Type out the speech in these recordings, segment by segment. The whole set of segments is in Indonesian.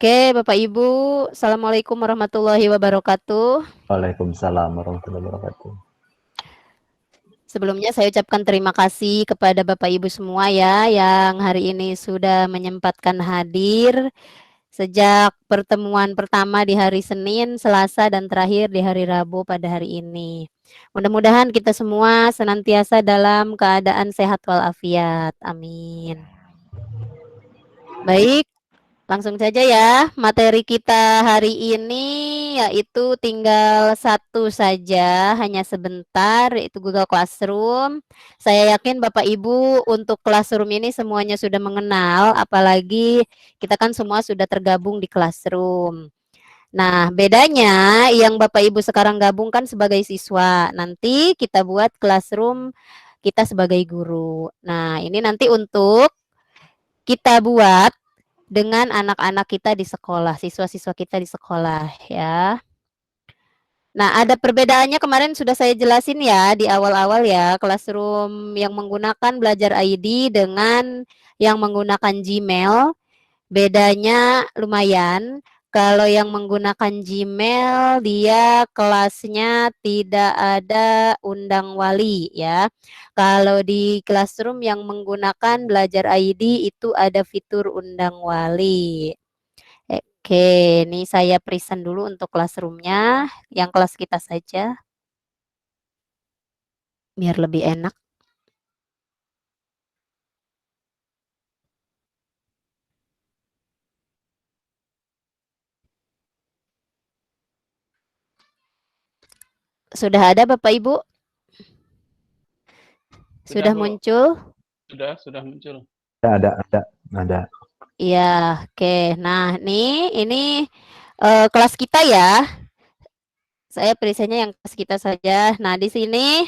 Oke, Bapak Ibu, Assalamualaikum warahmatullahi wabarakatuh. Waalaikumsalam warahmatullahi wabarakatuh. Sebelumnya saya ucapkan terima kasih kepada Bapak Ibu semua ya yang hari ini sudah menyempatkan hadir sejak pertemuan pertama di hari Senin, Selasa, dan terakhir di hari Rabu pada hari ini. Mudah-mudahan kita semua senantiasa dalam keadaan sehat walafiat. Amin. Baik, langsung saja ya, materi kita hari ini yaitu tinggal satu saja, hanya sebentar, yaitu Google Classroom. Saya yakin Bapak Ibu untuk Classroom ini semuanya sudah mengenal, apalagi kita kan semua sudah tergabung di Classroom. Nah, bedanya yang Bapak Ibu sekarang gabung kan sebagai siswa, nanti kita buat Classroom kita sebagai guru. Nah, ini nanti untuk kita buat dengan anak-anak kita di sekolah, siswa-siswa kita di sekolah ya. Nah, ada perbedaannya kemarin sudah saya jelasin ya di awal-awal ya, Classroom yang menggunakan Belajar ID dengan yang menggunakan Gmail. Bedanya lumayan. Kalau yang menggunakan Gmail, dia kelasnya tidak ada undang wali ya. Kalau di Classroom yang menggunakan Belajar ID itu ada fitur undang wali. Oke, ini saya present dulu untuk Classroom-nya, yang kelas kita saja, biar lebih enak. Sudah ada Bapak Ibu? Sudah Bu. muncul? Sudah muncul. Ada. Iya, oke. Nah, ini kelas kita ya. Saya presentnya yang kelas kita saja. Nah, di sini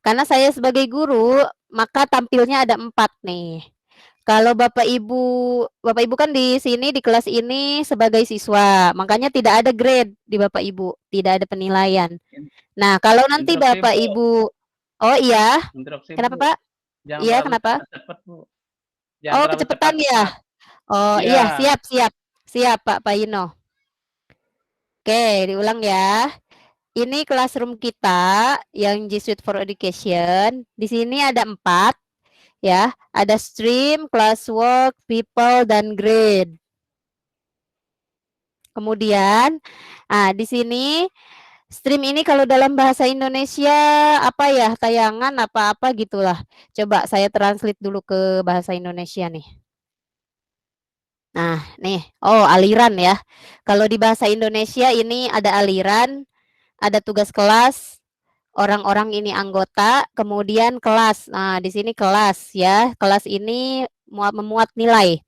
karena saya sebagai guru, maka tampilnya ada 4 nih. Kalau Bapak Ibu kan di sini di kelas ini sebagai siswa, makanya tidak ada grade di Bapak Ibu, tidak ada penilaian. Nah, kalau nanti Interupsi, Bapak Bu. Ibu, oh iya, Interupsi, kenapa Bu. Pak? Jangan Iya, terlalu kenapa? cepat-cepat, Bu. Jangan Oh, terlalu kecepatan ya? cepat-cepat. Oh iya, Iya. siap Pak Yino. Oke, diulang ya. Ini classroom kita yang G Suite for Education. Di sini ada 4 ya, ada stream, classwork, people, dan grade. Kemudian, di sini stream ini kalau dalam bahasa Indonesia apa ya, tayangan apa-apa gitulah. Coba saya translate dulu ke bahasa Indonesia nih. Nah, nih, oh aliran ya. Kalau di bahasa Indonesia ini ada aliran, ada tugas kelas, orang-orang ini anggota, kemudian kelas. Nah, di sini kelas ya. Kelas ini memuat nilai.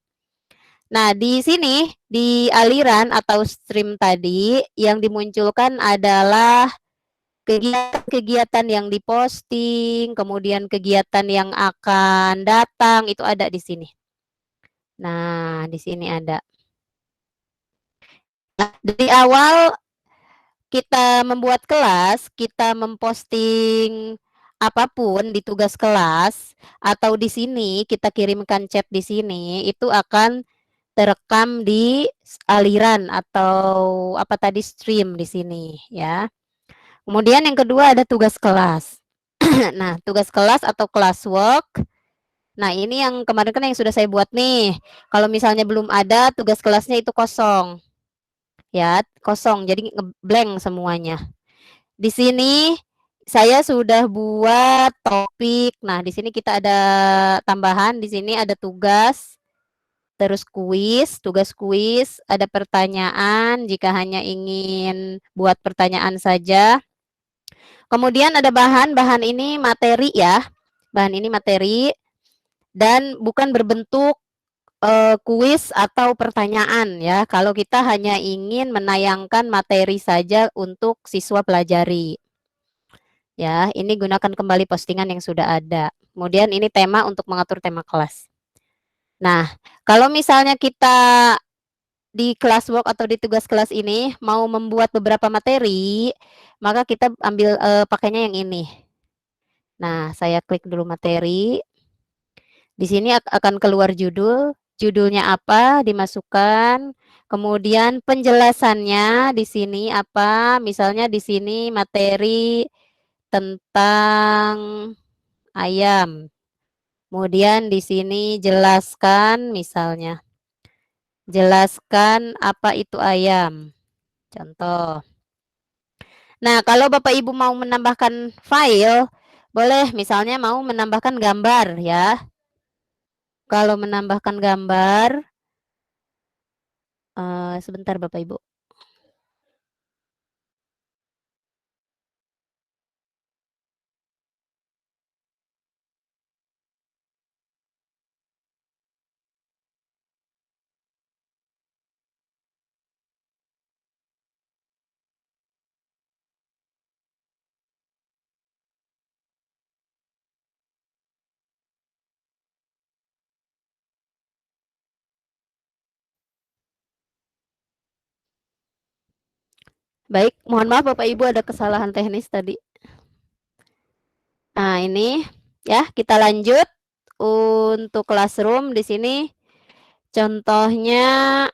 Nah, di sini di aliran atau stream tadi yang dimunculkan adalah kegiatan-kegiatan yang diposting, kemudian kegiatan yang akan datang itu ada di sini. Nah, di sini ada. Nah, dari awal kita membuat kelas, kita memposting apapun di tugas kelas atau di sini kita kirimkan chat di sini itu akan terekam di aliran atau apa tadi stream di sini ya. Kemudian yang kedua ada tugas kelas. Nah, tugas kelas atau classwork. Nah, ini yang kemarin kan yang sudah saya buat nih. Kalau misalnya belum ada tugas kelasnya itu kosong. Ya, kosong. Jadi blank semuanya. Di sini saya sudah buat topik. Nah, di sini kita ada tambahan, di sini ada tugas, terus kuis, tugas kuis, ada pertanyaan jika hanya ingin buat pertanyaan saja. Kemudian ada bahan ini materi ya. Bahan ini materi dan bukan berbentuk kuis atau pertanyaan ya. Kalau kita hanya ingin menayangkan materi saja untuk siswa pelajari. Ya, ini gunakan kembali postingan yang sudah ada. Kemudian ini tema untuk mengatur tema kelas. Nah, kalau misalnya kita di classwork atau di tugas kelas ini mau membuat beberapa materi, maka kita ambil pakainya yang ini. Nah, saya klik dulu materi. Di sini akan keluar judul, judulnya apa, dimasukkan. Kemudian penjelasannya di sini apa? Misalnya di sini materi tentang ayam. Kemudian di sini jelaskan misalnya. Jelaskan apa itu ayam. Contoh. Nah, kalau Bapak Ibu mau menambahkan file, boleh misalnya mau menambahkan gambar ya. Kalau menambahkan gambar, sebentar Bapak Ibu. Baik, mohon maaf Bapak Ibu ada kesalahan teknis tadi. Nah, ini ya, kita lanjut untuk classroom di sini. Contohnya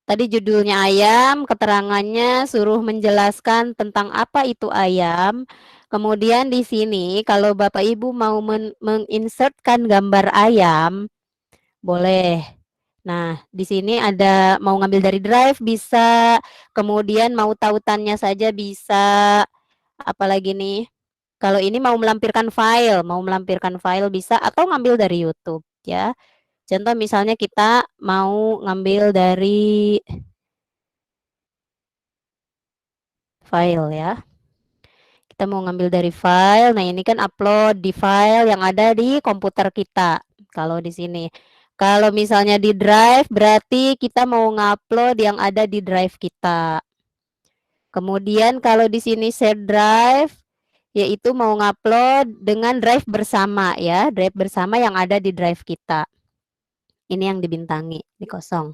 tadi judulnya ayam, keterangannya suruh menjelaskan tentang apa itu ayam. Kemudian di sini kalau Bapak Ibu mau menginsertkan gambar ayam, boleh. Nah, di sini ada mau ngambil dari drive bisa, kemudian mau tautannya saja bisa. Apalagi nih, kalau ini mau melampirkan file bisa atau ngambil dari YouTube ya. Contoh misalnya kita mau ngambil dari file ya. Kita mau ngambil dari file. Nah, ini kan upload di file yang ada di komputer kita. Kalau di sini. Kalau misalnya di drive berarti kita mau ngupload yang ada di drive kita. Kemudian kalau di sini share drive yaitu mau ngupload dengan drive bersama ya, drive bersama yang ada di drive kita. Ini yang dibintangi, di kosong.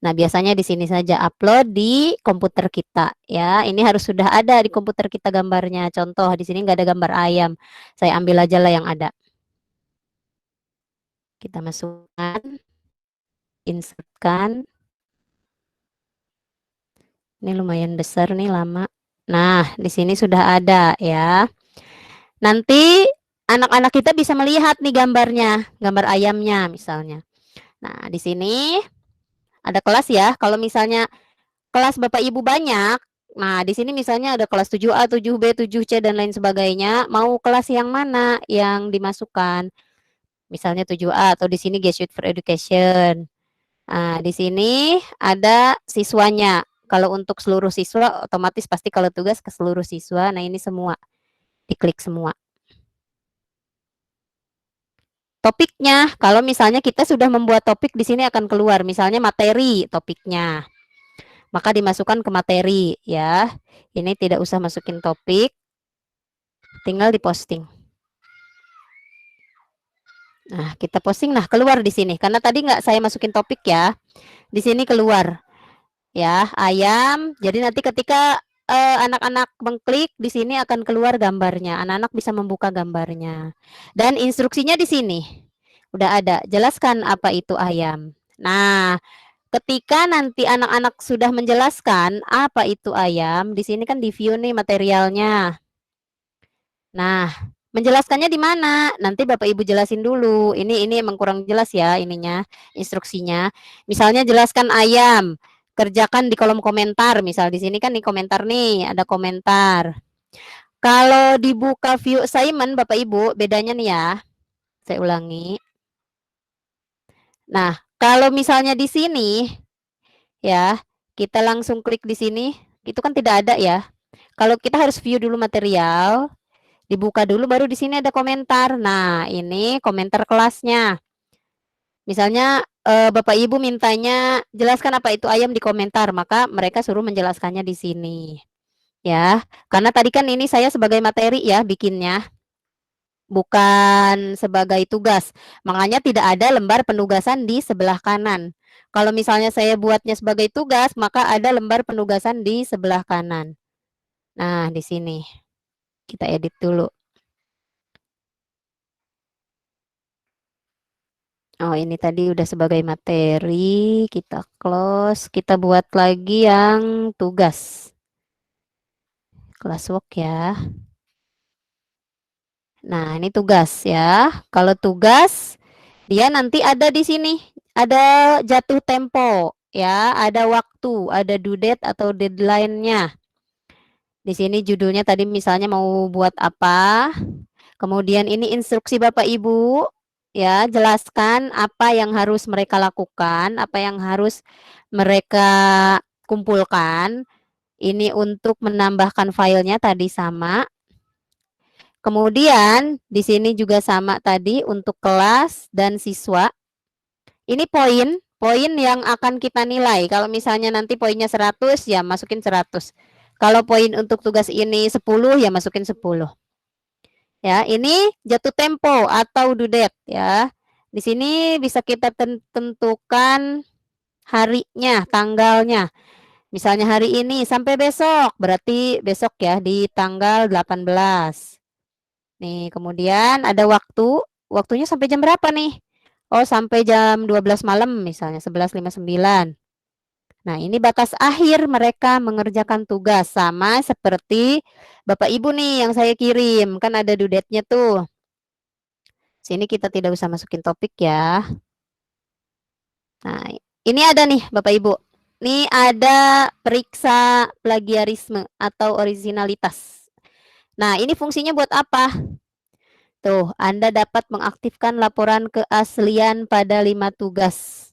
Nah, biasanya di sini saja upload di komputer kita ya. Ini harus sudah ada di komputer kita gambarnya. Contoh di sini nggak ada gambar ayam. Saya ambil aja lah yang ada. Kita masukkan, insertkan. Ini lumayan besar nih, lama. Nah, di sini sudah ada ya. Nanti anak-anak kita bisa melihat nih gambarnya, gambar ayamnya misalnya. Nah, di sini ada kelas ya. Kalau misalnya kelas Bapak Ibu banyak, nah di sini misalnya ada kelas 7A, 7B, 7C dan lain sebagainya, mau kelas yang mana yang dimasukkan? Misalnya 7A atau di sini Get Suite for Education. Nah, di sini ada siswanya. Kalau untuk seluruh siswa otomatis pasti kalau tugas ke seluruh siswa. Nah, ini semua. Diklik semua. Topiknya, kalau misalnya kita sudah membuat topik di sini akan keluar, misalnya materi topiknya, maka dimasukkan ke materi ya. Ini tidak usah masukin topik, tinggal diposting. Nah, kita posting, nah keluar di sini, karena tadi nggak saya masukin topik ya, di sini keluar ya ayam. Jadi nanti ketika anak-anak mengklik di sini akan keluar gambarnya, anak-anak bisa membuka gambarnya, dan instruksinya di sini. Udah ada, jelaskan apa itu ayam. Nah, ketika nanti anak-anak sudah menjelaskan apa itu ayam, di sini kan di view nih materialnya. Nah, menjelaskannya di mana? Nanti Bapak Ibu jelasin dulu. Ini emang kurang jelas ya ininya, instruksinya. Misalnya jelaskan ayam, kerjakan di kolom komentar. Misal di sini kan di komentar nih, ada komentar. Kalau dibuka view assignment Bapak Ibu, bedanya nih ya. Saya ulangi. Nah, kalau misalnya di sini ya, kita langsung klik di sini, itu kan tidak ada ya. Kalau kita harus view dulu material, dibuka dulu baru di sini ada komentar. Nah, ini komentar kelasnya. Misalnya Bapak Ibu mintanya jelaskan apa itu ayam di komentar, maka mereka suruh menjelaskannya di sini. Ya, karena tadi kan ini saya sebagai materi ya bikinnya, bukan sebagai tugas. Makanya tidak ada lembar penugasan di sebelah kanan. Kalau misalnya saya buatnya sebagai tugas, maka ada lembar penugasan di sebelah kanan. Nah, di sini. Kita edit dulu. Oh, ini tadi udah sebagai materi, kita close, kita buat lagi yang tugas. Classwork ya. Nah, ini tugas ya. Kalau tugas, dia nanti ada di sini. Ada jatuh tempo ya, ada waktu, ada due date atau deadline-nya. Di sini judulnya tadi misalnya mau buat apa. Kemudian ini instruksi Bapak Ibu, ya, jelaskan apa yang harus mereka lakukan, apa yang harus mereka kumpulkan. Ini untuk menambahkan filenya tadi sama. Kemudian di sini juga sama tadi untuk kelas dan siswa. Ini poin yang akan kita nilai. Kalau misalnya nanti poinnya 100 ya masukin 100. Kalau poin untuk tugas ini 10 ya masukin 10. Ya, ini jatuh tempo atau due date ya. Di sini bisa kita tentukan harinya, tanggalnya. Misalnya hari ini sampai besok, berarti besok ya di tanggal 18. Nih, kemudian ada waktu, waktunya sampai jam berapa nih? Oh, sampai jam 12 malam misalnya, 11.59. Nah, ini batas akhir mereka mengerjakan tugas, sama seperti Bapak Ibu nih yang saya kirim, kan ada due date-nya tuh. Sini kita tidak usah masukin topik ya. Nah, ini ada nih Bapak Ibu. Ini ada periksa plagiarisme atau originalitas. Nah, ini fungsinya buat apa? Tuh, Anda dapat mengaktifkan laporan keaslian pada 5 tugas.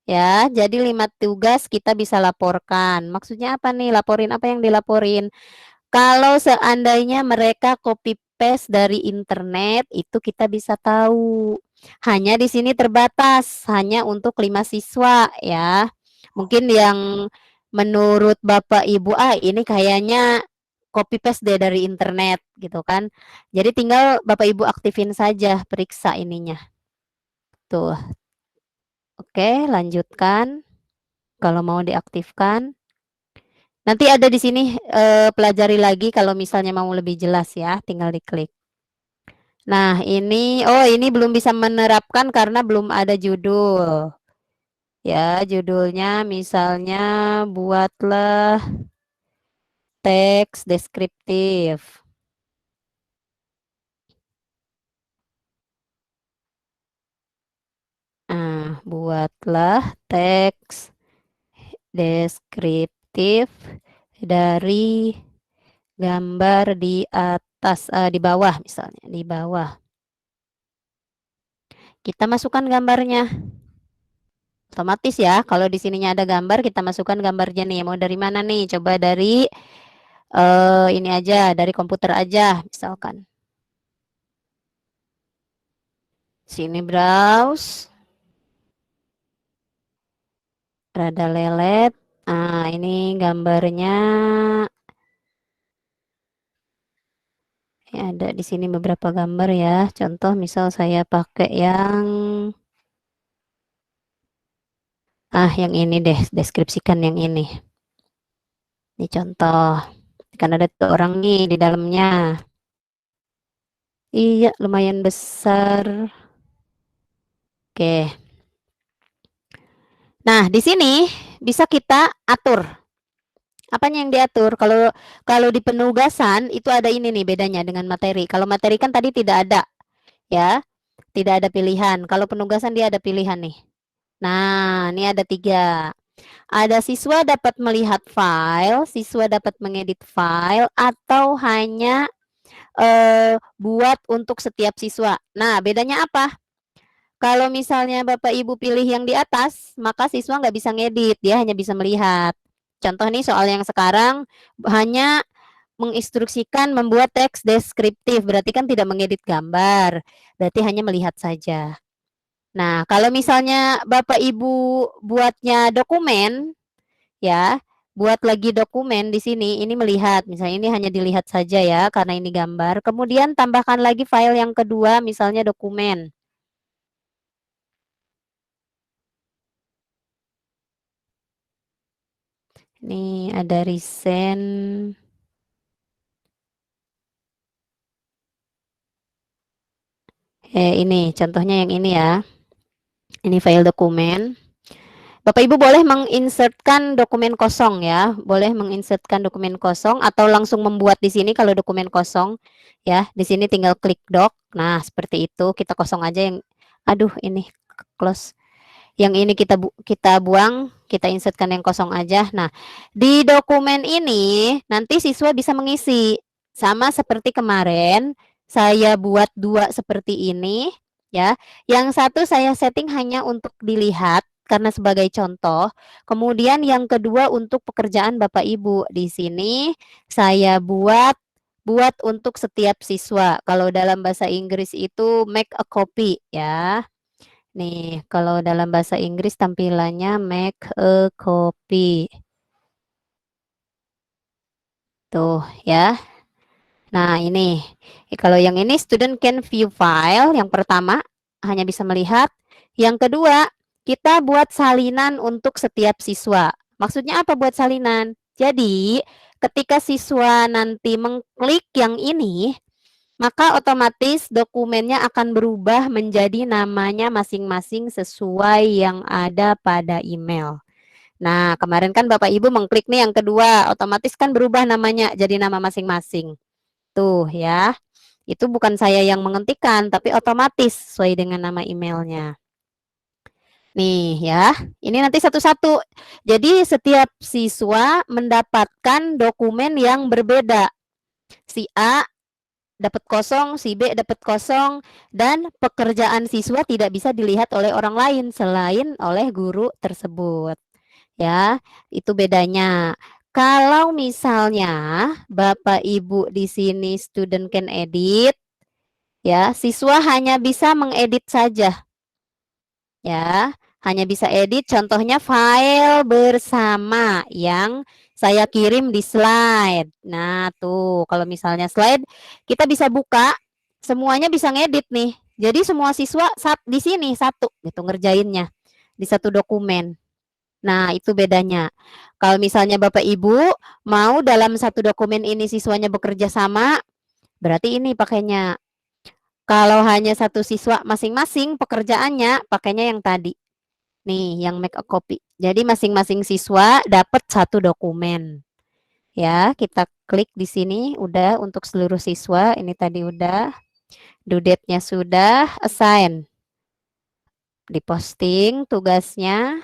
Ya, jadi 5 tugas kita bisa laporkan. Maksudnya apa nih? Laporin apa yang dilaporin? Kalau seandainya mereka copy paste dari internet, itu kita bisa tahu. Hanya di sini terbatas, hanya untuk 5 siswa ya. Mungkin yang menurut Bapak Ibu, ini kayaknya copy paste deh dari internet gitu kan. Jadi tinggal Bapak Ibu aktifin saja periksa ininya. Tuh. Oke, lanjutkan. Kalau mau diaktifkan. Nanti ada di sini pelajari lagi kalau misalnya mau lebih jelas ya, tinggal diklik. Nah, ini belum bisa menerapkan karena belum ada judul. Ya, judulnya misalnya buatlah teks deskriptif. Nah, buatlah teks deskriptif dari gambar di atas, di bawah misalnya, di bawah. Kita masukkan gambarnya. Otomatis ya, kalau di sininya ada gambar, kita masukkan gambarnya nih. Mau dari mana nih? Coba dari ini aja, dari komputer aja, misalkan. Sini browse. Rada lelet. Nah, ini gambarnya. Ada di sini beberapa gambar ya. Contoh misal saya pakai yang ini deh, deskripsikan yang ini. Ini contoh. Kan ada tuh orang nih di dalamnya. Iya, lumayan besar. Oke. Nah, di sini bisa kita atur. Apanya yang diatur? Kalau di penugasan itu ada ini nih bedanya dengan materi. Kalau materi kan tadi tidak ada, ya, tidak ada pilihan. Kalau penugasan dia ada pilihan nih. Nah, ini ada 3. Ada siswa dapat melihat file, siswa dapat mengedit file, atau hanya buat untuk setiap siswa. Nah, bedanya apa? Kalau misalnya Bapak Ibu pilih yang di atas, maka siswa nggak bisa ngedit, dia hanya bisa melihat. Contoh nih soal yang sekarang hanya menginstruksikan membuat teks deskriptif, berarti kan tidak mengedit gambar, berarti hanya melihat saja. Nah, kalau misalnya Bapak Ibu buatnya dokumen, ya, buat lagi dokumen di sini, ini melihat, misalnya ini hanya dilihat saja ya, karena ini gambar. Kemudian tambahkan lagi file yang kedua, misalnya dokumen. Ini ada recent. Ini contohnya yang ini ya. Ini file dokumen. Bapak Ibu boleh menginsertkan dokumen kosong ya, boleh menginsertkan dokumen kosong atau langsung membuat di sini kalau dokumen kosong ya. Di sini tinggal klik doc. Nah, seperti itu kita kosong aja yang aduh ini close. Yang ini kita buang, kita insertkan yang kosong aja. Nah, di dokumen ini nanti siswa bisa mengisi sama seperti kemarin. Saya buat 2 seperti ini ya. Yang satu saya setting hanya untuk dilihat karena sebagai contoh. Kemudian yang kedua untuk pekerjaan Bapak Ibu. Di sini saya buat untuk setiap siswa. Kalau dalam bahasa Inggris itu make a copy ya. Nih, kalau dalam bahasa Inggris tampilannya make a copy. Tuh ya. Nah, ini. Kalau yang ini student can view file, yang pertama hanya bisa melihat. Yang kedua, kita buat salinan untuk setiap siswa. Maksudnya apa buat salinan? Jadi, ketika siswa nanti mengklik yang ini, maka otomatis dokumennya akan berubah menjadi namanya masing-masing sesuai yang ada pada email. Nah, kemarin kan Bapak Ibu mengklik nih yang kedua, otomatis kan berubah namanya jadi nama masing-masing. Tuh ya, itu bukan saya yang menghentikan, tapi otomatis sesuai dengan nama emailnya. Nih ya, ini nanti satu-satu. Jadi setiap siswa mendapatkan dokumen yang berbeda. Si A dapat kosong, si B dapat kosong, dan pekerjaan siswa tidak bisa dilihat oleh orang lain selain oleh guru tersebut. Ya, itu bedanya. Kalau misalnya Bapak Ibu di sini student can edit, ya, siswa hanya bisa mengedit saja. Ya, hanya bisa edit contohnya file bersama yang saya kirim di slide. Nah, tuh kalau misalnya slide kita bisa buka, semuanya bisa ngedit nih. Jadi semua siswa di sini satu gitu ngerjainnya di satu dokumen. Nah, itu bedanya. Kalau misalnya Bapak Ibu mau dalam satu dokumen ini siswanya bekerja sama, berarti ini pakainya. Kalau hanya satu siswa masing-masing pekerjaannya, pakainya yang tadi. Nih, yang make a copy. Jadi masing-masing siswa dapat satu dokumen. Ya, kita klik di sini udah untuk seluruh siswa. Ini tadi udah. Due date-nya sudah, assign. Diposting tugasnya.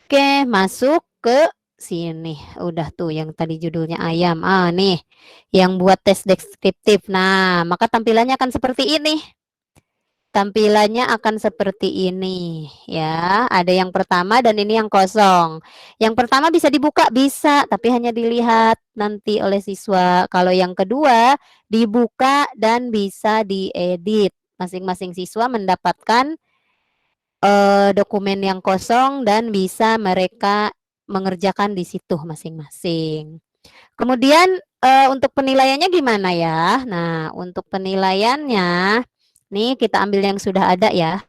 Oke, masuk ke sini. Udah tuh yang tadi judulnya ayam. Ah, nih. Yang buat tes deskriptif. Nah, maka tampilannya akan seperti ini. Tampilannya akan seperti ini ya. Ada yang pertama dan ini yang kosong. Yang pertama bisa dibuka, bisa, tapi hanya dilihat nanti oleh siswa. Kalau yang kedua dibuka dan bisa diedit. Masing-masing siswa mendapatkan dokumen yang kosong dan bisa mereka mengerjakan di situ masing-masing. Kemudian untuk penilaiannya gimana ya? Nah, untuk penilaiannya nih kita ambil yang sudah ada ya.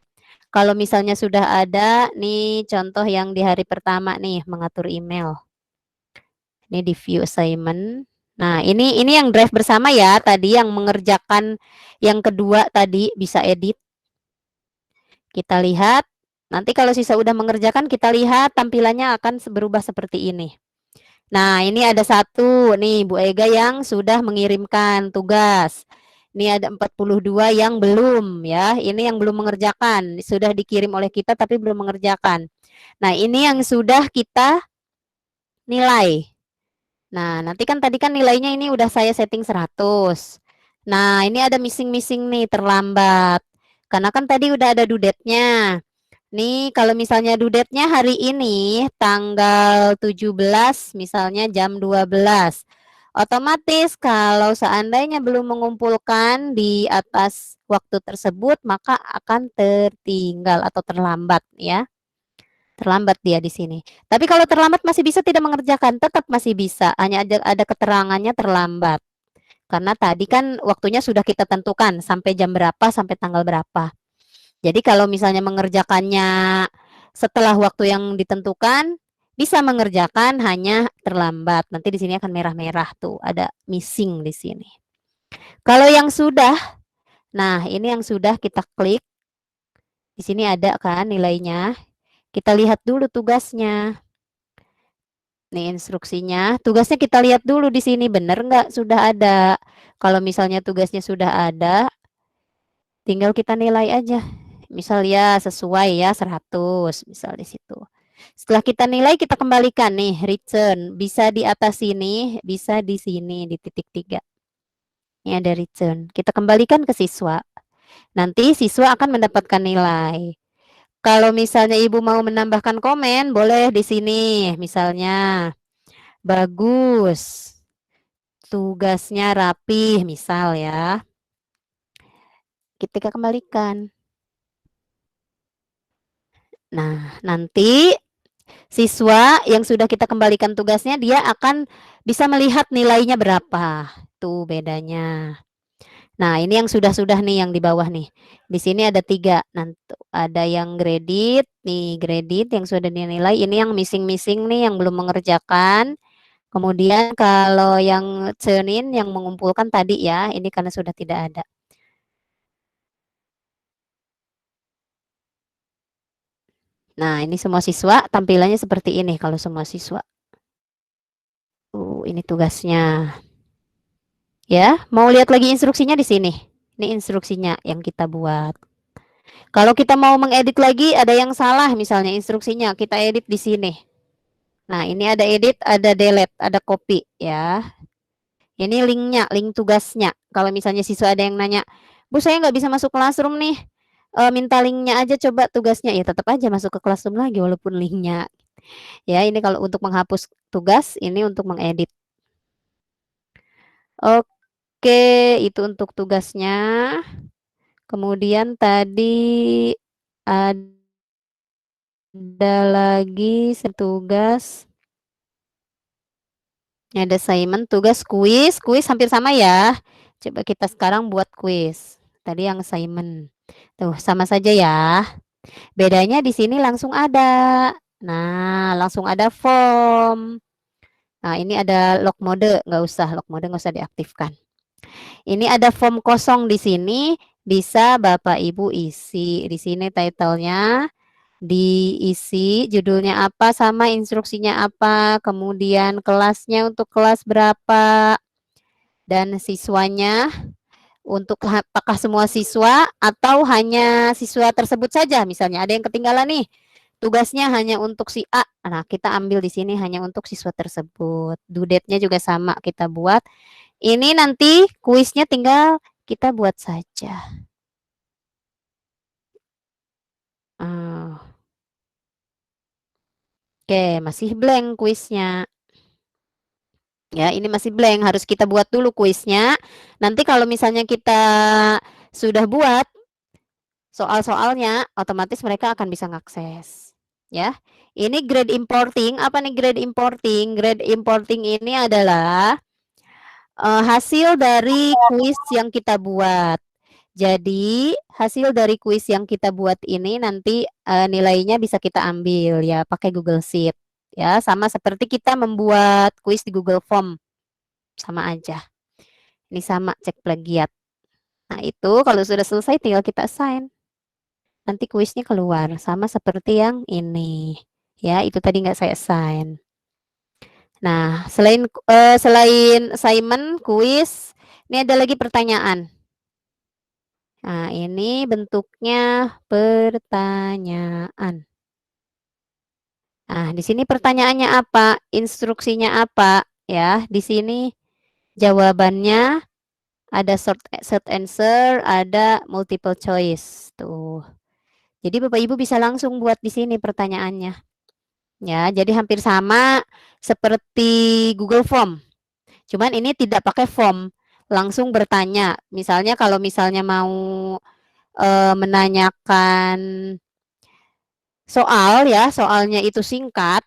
Kalau misalnya sudah ada nih contoh yang di hari pertama nih mengatur email. Ini di view assignment. Nah, ini yang drive bersama ya, tadi yang mengerjakan yang kedua tadi bisa edit. Kita lihat, nanti kalau siswa udah mengerjakan kita lihat tampilannya akan berubah seperti ini. Nah, ini ada satu nih Bu Ega yang sudah mengirimkan tugas. Ini ada 42 yang belum ya. Ini yang belum mengerjakan, sudah dikirim oleh kita tapi belum mengerjakan. Nah, ini yang sudah kita nilai. Nah, nanti kan tadi kan nilainya ini udah saya setting 100. Nah, ini ada missing-missing nih terlambat. Karena kan tadi udah ada due date-nya. Nih, kalau misalnya due date-nya hari ini tanggal 17 misalnya jam 12. Otomatis kalau seandainya belum mengumpulkan di atas waktu tersebut maka akan tertinggal atau terlambat ya. Terlambat dia di sini. Tapi kalau terlambat masih bisa tidak mengerjakan, tetap masih bisa. Hanya ada keterangannya terlambat. Karena tadi kan waktunya sudah kita tentukan sampai jam berapa, sampai tanggal berapa. Jadi kalau misalnya mengerjakannya setelah waktu yang ditentukan, bisa mengerjakan hanya terlambat. Nanti di sini akan merah-merah tuh, ada missing di sini. Kalau yang sudah Nah, ini yang sudah kita klik. Di sini ada kan nilainya. Kita lihat dulu tugasnya. Nih instruksinya. Tugasnya kita lihat dulu di sini benar nggak sudah ada. Kalau misalnya tugasnya sudah ada, tinggal kita nilai aja. Misal ya sesuai ya 100 misal di situ. Setelah kita nilai kita kembalikan nih return. Bisa di atas sini, bisa di sini di titik 3. Ini ada return. Kita kembalikan ke siswa. Nanti siswa akan mendapatkan nilai. Kalau misalnya Ibu mau menambahkan komen, boleh di sini. Misalnya, bagus. Tugasnya rapih, misal ya. Kita kembalikan. Nah, nanti siswa yang sudah kita kembalikan tugasnya, dia akan bisa melihat nilainya berapa. Tuh bedanya. Nah, ini yang sudah-sudah nih yang di bawah nih. Di sini ada 3. Nanti ada yang graded, nih graded yang sudah dinilai. Ini yang missing-missing nih yang belum mengerjakan. Kemudian kalau yang turn-in yang mengumpulkan tadi ya, ini karena sudah tidak ada. Nah, ini semua siswa tampilannya seperti ini kalau semua siswa. Ini tugasnya. Ya, mau lihat lagi instruksinya di sini. Ini instruksinya yang kita buat. Kalau kita mau mengedit lagi, ada yang salah misalnya instruksinya, kita edit di sini. Nah, ini ada edit, ada delete, ada copy ya. Ini linknya, link tugasnya. Kalau misalnya siswa ada yang nanya, Bu saya nggak bisa masuk Classroom nih, minta linknya aja coba tugasnya. Ya tetap aja masuk ke Classroom lagi walaupun linknya. Ya, ini kalau untuk menghapus tugas, ini untuk mengedit. Oke, itu untuk tugasnya. Kemudian tadi ada lagi tugas. Ini ada assignment, tugas, kuis. Kuis hampir sama ya. Coba kita sekarang buat kuis. Tadi yang assignment. Tuh, sama saja ya. Bedanya di sini langsung ada. Nah, langsung ada form. Nah, ini ada log mode. Nggak usah diaktifkan. Ini ada form kosong di sini. Bisa Bapak Ibu isi. Di sini title-nya diisi, judulnya apa sama instruksinya apa, kemudian kelasnya untuk kelas berapa, dan siswanya untuk apakah semua siswa atau hanya siswa tersebut saja. Misalnya ada yang ketinggalan nih, tugasnya hanya untuk si A. Nah, kita ambil di sini hanya untuk siswa tersebut. Due date-nya juga sama kita buat. Ini nanti kuisnya tinggal kita buat saja. Oke, masih blank kuisnya. Ya, ini masih blank, harus kita buat dulu kuisnya. Nanti kalau misalnya kita sudah buat soal-soalnya, otomatis mereka akan bisa mengakses. Ya, ini grade importing. Apa nih grade importing? Grade importing ini adalah hasil dari kuis yang kita buat. Jadi, hasil dari kuis yang kita buat ini nanti nilainya bisa kita ambil ya pakai Google Sheet. Ya, sama seperti kita membuat kuis di Google Form. Sama aja. Ini sama cek plagiat. Nah, itu kalau sudah selesai tinggal kita assign. Nanti kuisnya keluar sama seperti yang ini. Ya, itu tadi nggak saya assign. Nah, selain assignment, kuis, ini ada lagi pertanyaan. Nah, ini bentuknya pertanyaan. Nah, di sini pertanyaannya apa? Instruksinya apa? Ya, di sini jawabannya ada short answer, ada multiple choice. Tuh. Jadi Bapak Ibu bisa langsung buat di sini pertanyaannya. Ya, jadi hampir sama seperti Google Form. Cuman ini tidak pakai form, langsung bertanya. Misalnya kalau misalnya mau menanyakan soal ya, soalnya itu singkat,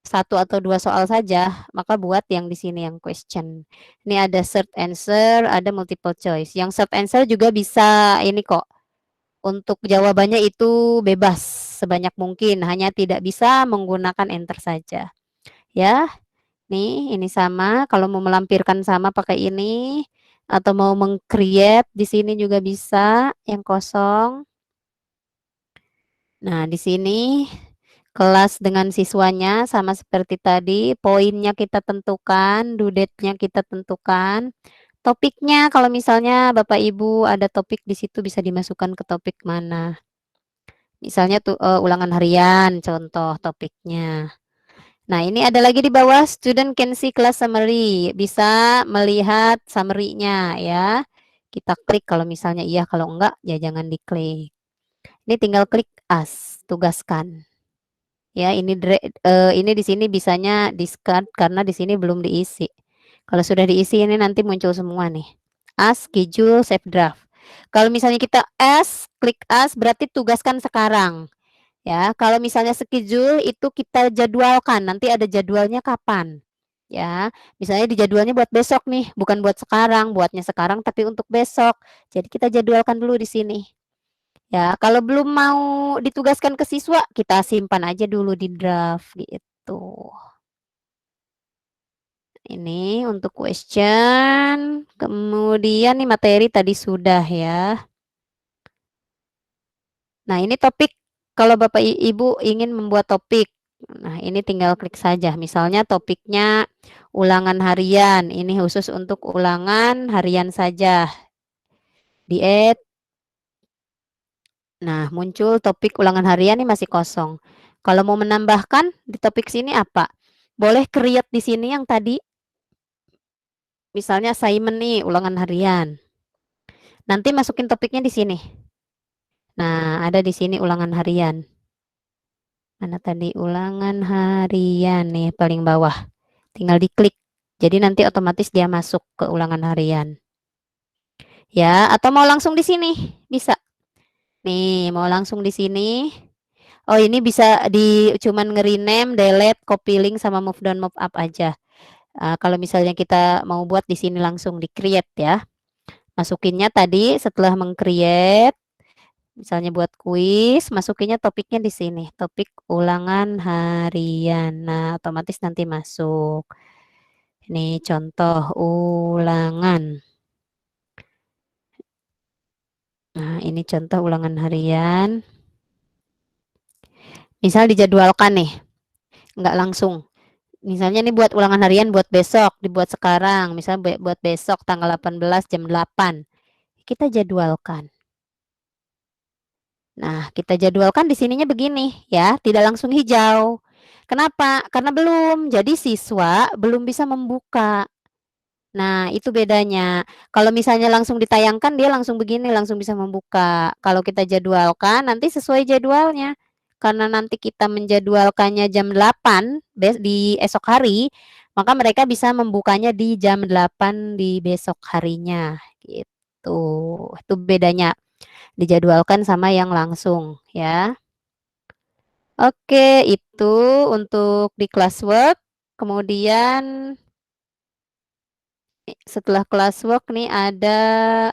1 atau 2 soal saja, maka buat yang di sini yang question. Ini ada short answer, ada multiple choice. Yang short answer juga bisa ini kok. Untuk jawabannya itu bebas sebanyak mungkin, hanya tidak bisa menggunakan enter saja. Ya, nih ini sama, kalau mau melampirkan sama pakai ini, Atau mau meng-create di sini juga bisa yang kosong. Nah, di sini kelas dengan siswanya sama seperti tadi, poinnya kita tentukan, due date-nya kita tentukan. Topiknya kalau misalnya Bapak Ibu ada topik di situ bisa dimasukkan ke topik mana. Misalnya tuh ulangan harian contoh topiknya. Nah, ini ada lagi di bawah student can see class summary, bisa melihat summary-nya ya. Kita klik kalau misalnya iya, kalau enggak ya jangan diklik. Ini tinggal klik as, tugaskan. Ya, ini di sini bisanya discard karena di sini belum diisi. Kalau sudah diisi ini nanti muncul semua nih. As, schedule, save draft. Kalau misalnya kita klik as berarti tugaskan sekarang. Ya, kalau misalnya schedule itu kita jadwalkan, nanti ada jadwalnya kapan. Ya, misalnya di jadwalnya buat besok nih, bukan buat sekarang, buatnya sekarang tapi untuk besok. Jadi kita jadwalkan dulu di sini. Ya, kalau belum mau ditugaskan ke siswa, kita simpan aja dulu di draft gitu. Ini untuk question, kemudian nih materi tadi sudah ya. Nah, ini topik kalau Bapak Ibu ingin membuat topik. Nah, ini tinggal klik saja. Misalnya topiknya ulangan harian. Ini khusus untuk ulangan harian saja. Diet. Nah, muncul topik ulangan harian ini masih kosong. Kalau mau menambahkan di topik sini apa? Boleh create di sini yang tadi. Misalnya assignment nih, ulangan harian. Nanti masukin topiknya di sini. Nah, ada di sini ulangan harian. Mana tadi ulangan harian nih paling bawah. Tinggal diklik. Jadi nanti otomatis dia masuk ke ulangan harian. Ya, atau mau langsung di sini, bisa. Nih, mau langsung di sini. Oh, ini bisa cuman nge-rename, delete, copy link sama move down, move up aja. Kalau misalnya kita mau buat di sini langsung di create ya. Masukinnya tadi setelah meng-create, misalnya buat kuis, masukinnya topiknya di sini, topik ulangan harian. Nah, otomatis nanti masuk. Ini contoh ulangan. Nah, ini contoh ulangan harian. Misal dijadwalkan nih, nggak langsung. Misalnya nih buat ulangan harian buat besok, dibuat sekarang. Misalnya buat besok tanggal 18 jam 8. Kita jadwalkan. Nah, kita jadwalkan di sininya begini ya, tidak langsung hijau. Kenapa? Karena belum. Jadi siswa belum bisa membuka. Nah, itu bedanya. Kalau misalnya langsung ditayangkan, dia langsung begini, langsung bisa membuka. Kalau kita jadwalkan, nanti sesuai jadwalnya. Karena nanti kita menjadwalkannya jam 8 di esok hari, maka mereka bisa membukanya di jam 8 di besok harinya. Gitu. Itu bedanya. Dijadwalkan sama yang langsung, ya. Oke, itu untuk di classwork. Kemudian setelah classwork nih ada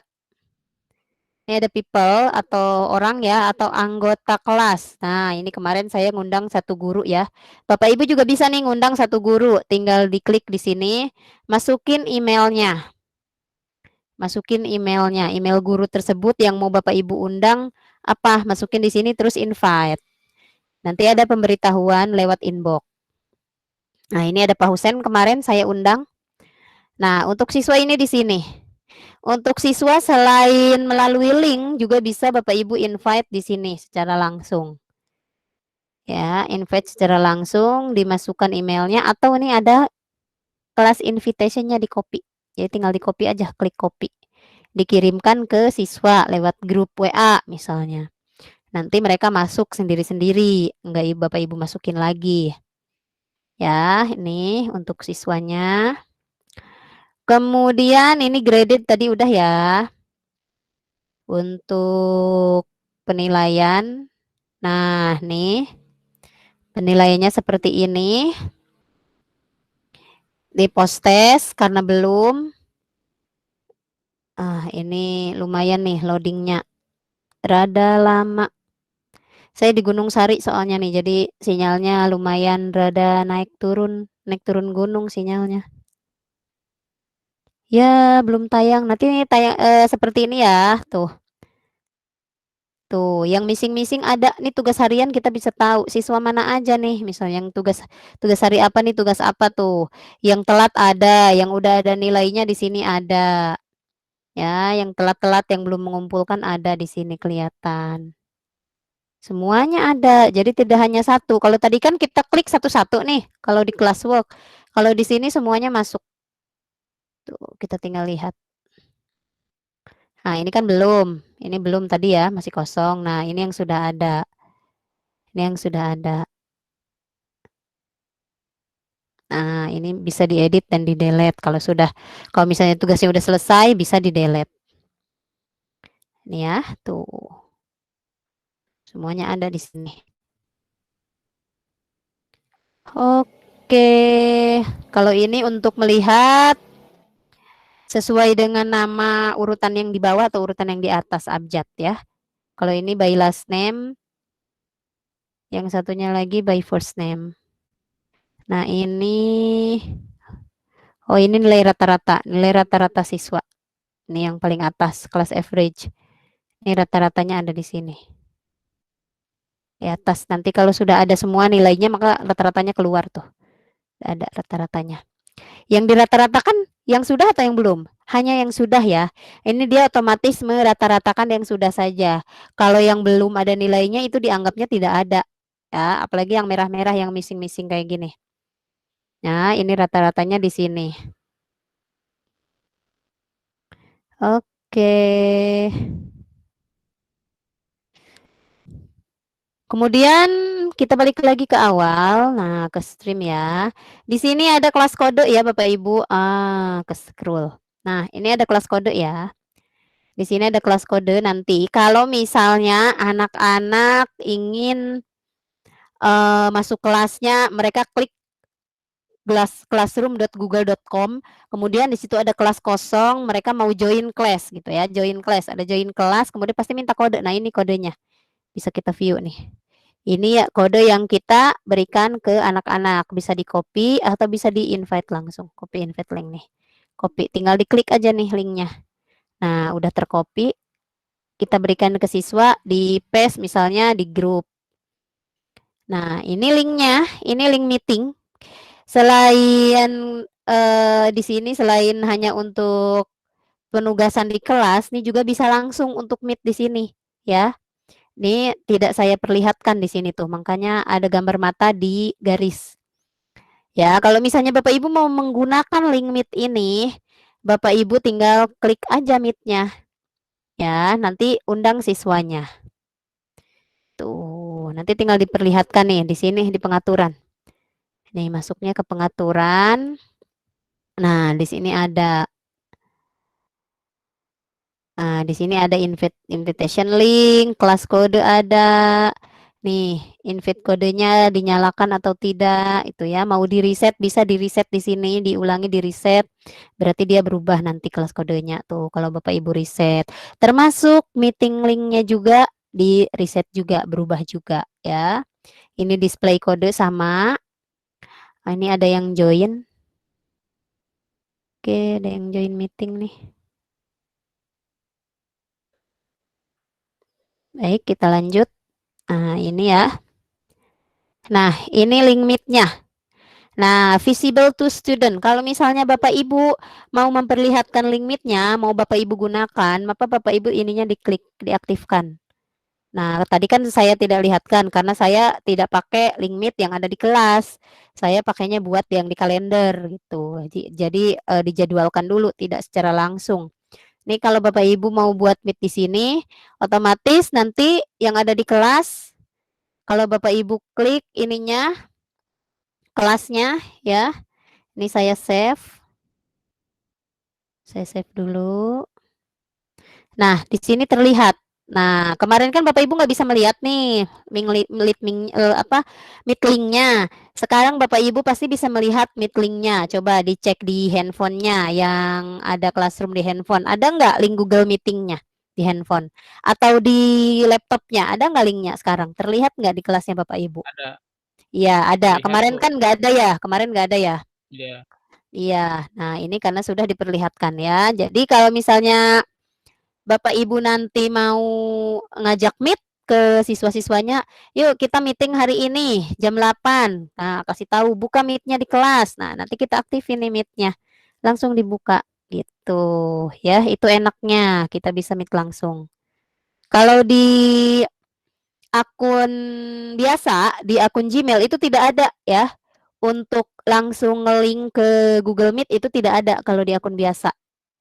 people atau orang ya atau anggota kelas. Nah, ini kemarin saya ngundang satu guru ya. Bapak Ibu juga bisa nih ngundang satu guru, tinggal diklik di sini, masukin emailnya. Masukin emailnya, email guru tersebut yang mau Bapak Ibu undang apa? Masukin di sini terus invite. Nanti ada pemberitahuan lewat inbox. Nah, ini ada Pak Husen kemarin saya undang. Nah, untuk siswa ini di sini. Untuk siswa selain melalui link juga bisa Bapak Ibu invite di sini secara langsung. Ya, invite secara langsung, dimasukkan emailnya atau ini ada kelas invitation-nya di copy. Jadi tinggal di copy aja, klik copy. Dikirimkan ke siswa lewat grup WA misalnya. Nanti mereka masuk sendiri-sendiri, enggak Bapak Ibu masukin lagi. Ya, ini untuk siswanya. Kemudian ini graded tadi udah ya. Untuk penilaian. Nah, nih. Penilaiannya seperti ini. Di post test karena belum. Ini lumayan nih loadingnya. Rada lama. Saya di Gunung Sari soalnya nih, jadi sinyalnya lumayan rada naik turun gunung sinyalnya. Ya, belum tayang. Nanti tayang seperti ini ya. Tuh. Tuh, yang missing-missing ada nih tugas harian kita bisa tahu siswa mana aja nih. Misalnya yang tugas hari apa nih, tugas apa tuh. Yang telat ada, yang udah ada nilainya di sini ada. Ya, yang telat-telat yang belum mengumpulkan ada di sini kelihatan. Semuanya ada. Jadi tidak hanya satu. Kalau tadi kan kita klik satu-satu nih kalau di classwork. Kalau di sini semuanya masuk. Tuh, kita tinggal lihat. Nah, ini kan belum. Ini belum tadi ya, masih kosong. Nah, ini yang sudah ada. Ini yang sudah ada. Nah, ini bisa diedit dan di-delete kalau misalnya tugasnya udah selesai bisa di-delete. Ini ya, tuh. Semuanya ada di sini. Oke. Kalau ini untuk melihat sesuai dengan nama urutan yang di bawah atau urutan yang di atas abjad ya. Kalau ini by last name, yang satunya lagi by first name. Nah, ini nilai rata-rata siswa. Ini yang paling atas, kelas average. Ini rata-ratanya ada di sini. Di atas. Nanti kalau sudah ada semua nilainya, maka rata-ratanya keluar tuh. Ada rata-ratanya. Yang dirata-ratakan yang sudah atau yang belum? Hanya yang sudah ya. Ini dia otomatis merata-ratakan yang sudah saja. Kalau yang belum ada nilainya itu dianggapnya tidak ada. Ya, apalagi yang merah-merah yang missing-missing kayak gini. Nah, ini rata-ratanya di sini. Oke. Kemudian kita balik lagi ke awal. Nah, ke stream ya. Di sini ada kelas kode ya, Bapak Ibu. Ke scroll. Nah, ini ada kelas kode ya. Di sini ada kelas kode nanti. Kalau misalnya anak-anak ingin masuk kelasnya, mereka klik classroom.google.com, kemudian di situ ada kelas kosong, mereka mau join class gitu ya, join class, ada join kelas, kemudian pasti minta kode. Nah, ini kodenya. Bisa kita view nih. Ini ya kode yang kita berikan ke anak-anak, bisa di-copy atau bisa di-invite langsung. Copy invite link nih. Copy, tinggal diklik aja nih linknya. Nah, udah tercopy, kita berikan ke siswa di paste misalnya di grup. Nah, ini linknya, ini link meeting. Selain di sini selain hanya untuk penugasan di kelas, ini juga bisa langsung untuk meet di sini ya. Ini tidak saya perlihatkan di sini tuh, makanya ada gambar mata di garis. Ya, kalau misalnya Bapak Ibu mau menggunakan link Meet ini, Bapak Ibu tinggal klik aja Meet-nya. Ya, nanti undang siswanya. Tuh, nanti tinggal diperlihatkan nih di sini di pengaturan. Nih, masuknya ke pengaturan. Nah, di sini ada di sini ada invitation link, kelas kode ada. Nih, invite kodenya dinyalakan atau tidak itu ya. Mau di-reset bisa di-reset di sini, diulangi di-reset. Berarti dia berubah nanti kelas kodenya tuh kalau Bapak Ibu reset. Termasuk meeting linknya juga di-reset juga, berubah juga ya. Ini display kode sama. Nah, ini ada yang join. Oke, ada yang join meeting nih. Baik, kita lanjut. Nah, ini ya. Nah, ini link meet-nya. Nah, visible to student. Kalau misalnya Bapak Ibu mau memperlihatkan link meet-nya, mau Bapak Ibu gunakan, maka Bapak Ibu ininya diklik, diaktifkan. Nah, tadi kan saya tidak lihatkan karena saya tidak pakai link meet yang ada di kelas. Saya pakainya buat yang di kalender gitu. Jadi dijadwalkan dulu, tidak secara langsung. Nih kalau Bapak Ibu mau buat meet di sini, otomatis nanti yang ada di kelas, kalau Bapak Ibu klik ininya, kelasnya ya. Ini saya save. Saya save dulu. Nah, di sini terlihat. Nah, kemarin kan Bapak Ibu nggak bisa melihat nih meet link-nya. Sekarang Bapak Ibu pasti bisa melihat meet link-nya. Coba dicek di handphonenya yang ada Classroom di handphone. Ada nggak link Google Meeting-nya di handphone? Atau di laptopnya? Ada nggak link-nya sekarang? Terlihat nggak di kelasnya Bapak Ibu? Ada. Iya, ada. Terlihat Kemarin kok. kan nggak ada ya? Kemarin nggak ada ya? Iya. Iya, nah ini karena sudah diperlihatkan ya. Jadi kalau misalnya Bapak Ibu nanti mau ngajak meet ke siswa-siswanya, "Yuk kita meeting hari ini jam 8." Nah, kasih tahu, "Buka meet-nya di kelas." Nah, nanti kita aktifin nih meet-nya, langsung dibuka gitu ya, itu enaknya kita bisa meet langsung. Kalau di akun biasa, di akun Gmail itu tidak ada ya, untuk langsung nge-link ke Google Meet itu tidak ada kalau di akun biasa,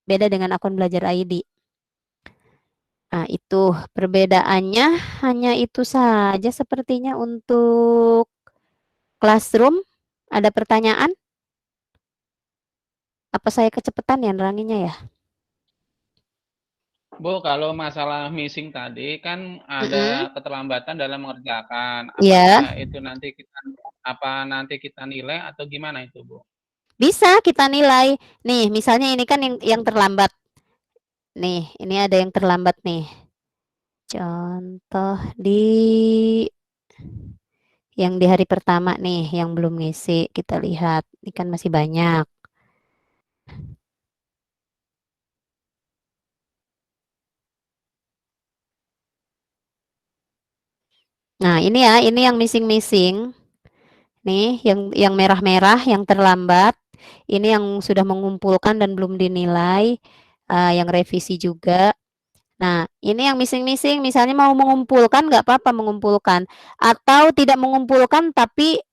beda dengan akun Belajar ID. Nah, itu perbedaannya hanya itu saja sepertinya untuk Classroom. Ada pertanyaan? Apa saya kecepatan ya neranginnya ya? Bu, kalau masalah missing tadi kan Mhm, ada keterlambatan dalam mengerjakan. iya. Apakah itu nanti kita nilai atau gimana itu, Bu? Bisa kita nilai. Nih, misalnya ini kan yang terlambat. Nih, ini ada yang terlambat nih. Contoh yang di hari pertama nih, yang belum ngisi, kita lihat. Ini kan masih banyak. Nah, ini ya, ini yang missing-missing. Nih, yang merah-merah, yang terlambat. Ini yang sudah mengumpulkan dan belum dinilai, yang revisi juga. Nah, ini yang missing-missing, misalnya mau mengumpulkan, nggak apa-apa mengumpulkan. Atau tidak mengumpulkan, tapi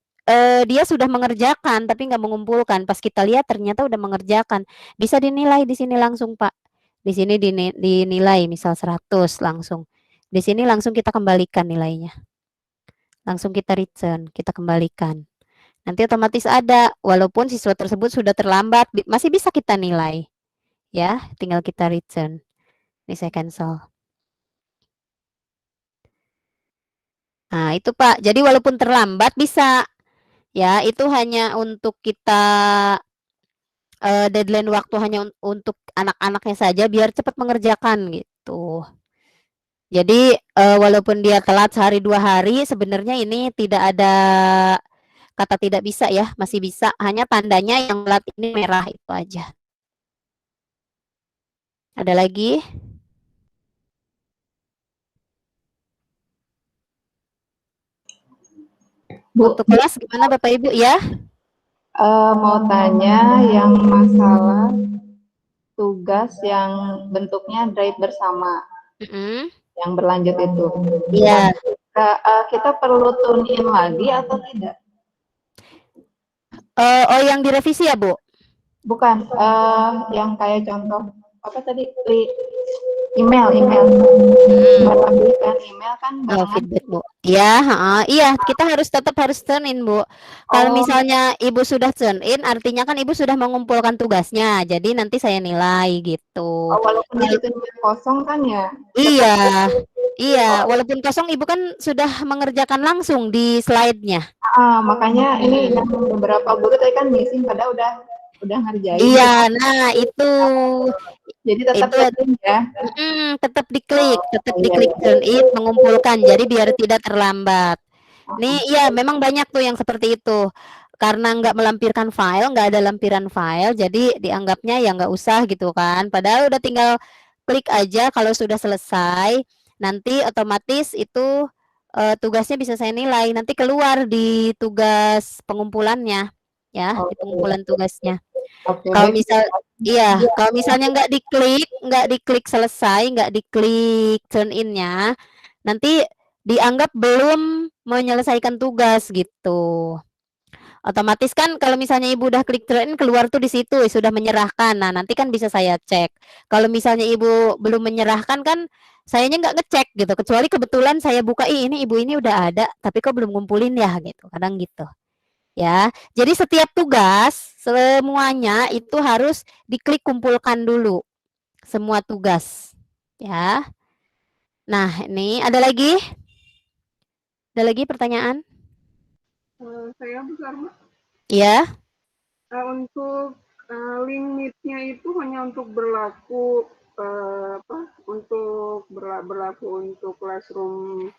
dia sudah mengerjakan, tapi nggak mengumpulkan. Pas kita lihat ternyata udah mengerjakan. Bisa dinilai di sini langsung, Pak. Di sini dinilai, misal 100 langsung. Di sini langsung kita kembalikan nilainya. Langsung kita return, kita kembalikan. Nanti otomatis ada, walaupun siswa tersebut sudah terlambat, masih bisa kita nilai. Ya, tinggal kita return. Ini saya cancel. Nah, itu Pak. Jadi walaupun terlambat bisa. Ya, itu hanya untuk kita deadline waktu hanya untuk anak-anaknya saja biar cepat mengerjakan gitu. Jadi walaupun dia telat sehari 2 hari, sebenarnya ini tidak ada kata tidak bisa ya, masih bisa. Hanya tandanya yang telat ini merah itu aja. Ada lagi? Bu, Waktu kelas gimana Bapak Ibu ya? mau tanya yang masalah tugas yang bentuknya drive bersama, Mm-mm. yang berlanjut itu. Iya. Kita perlu tune in lagi atau tidak? Oh yang direvisi ya Bu? Bukan, yang kayak contoh apa tadi? Email. Mm. Menerbitkan email kan Oh, barengan. feedback, Bu. Iya, heeh, iya, kita tetap harus turn in, Bu. Kalau Oh, misalnya Ibu sudah turn in, artinya kan Ibu sudah mengumpulkan tugasnya, jadi nanti saya nilai gitu. walaupun di Kalau situ kosong kan ya, iya, tetap. iya, Oh, walaupun kosong Ibu kan sudah mengerjakan langsung di slide-nya. makanya ini Mhm. yang beberapa guru tadi kan missing padahal udah ngerjain Iya, gitu. nah Jadi tetap itu penting ya. tetap Oh, iya, diklik iya. turn in, mengumpulkan, jadi biar tidak terlambat. Nih, Oh, iya memang banyak tuh yang seperti itu. Karena nggak melampirkan file, nggak ada lampiran file, jadi dianggapnya ya nggak usah gitu kan. Padahal udah tinggal klik aja kalau sudah selesai, nanti otomatis itu tugasnya bisa saya nilai. Nanti keluar di tugas pengumpulannya, ya, oh, di iya. pengumpulan tugasnya. Oke, Kalau baik. misal iya, kalau misalnya nggak diklik selesai, nggak diklik turn in-nya, nanti dianggap belum menyelesaikan tugas gitu. Otomatis kan kalau misalnya Ibu udah klik turn in keluar tuh di situ sudah menyerahkan. Nah, nanti kan bisa saya cek. Kalau misalnya Ibu belum menyerahkan kan sayanya nggak ngecek gitu. Kecuali kebetulan saya buka, Ih, ini Ibu ini udah ada, tapi kok belum ngumpulin ya gitu. Kadang gitu. Ya, jadi setiap tugas semuanya itu harus diklik kumpulkan dulu semua tugas. Ya. Nah, ini ada lagi? Ada lagi pertanyaan? Saya besar Mbak. Iya. Untuk limitnya itu hanya untuk berlaku untuk berlaku untuk classroom.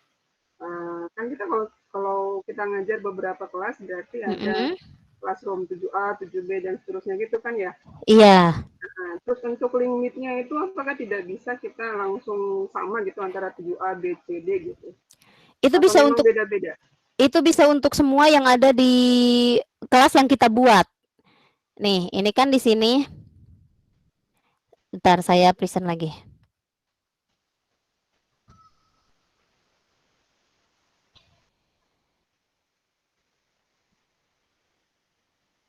Kan kita kalau kita ngajar beberapa kelas berarti ada Mm-mm. Classroom 7A, 7B, dan seterusnya gitu kan ya? Iya. Nah, terus untuk link meet-nya itu apakah tidak bisa kita langsung sama gitu antara 7A, B, C, D gitu? Itu Atau bisa memang untuk beda-beda? semua yang ada di kelas yang kita buat. Nih, ini kan di sini. Bentar, saya present lagi.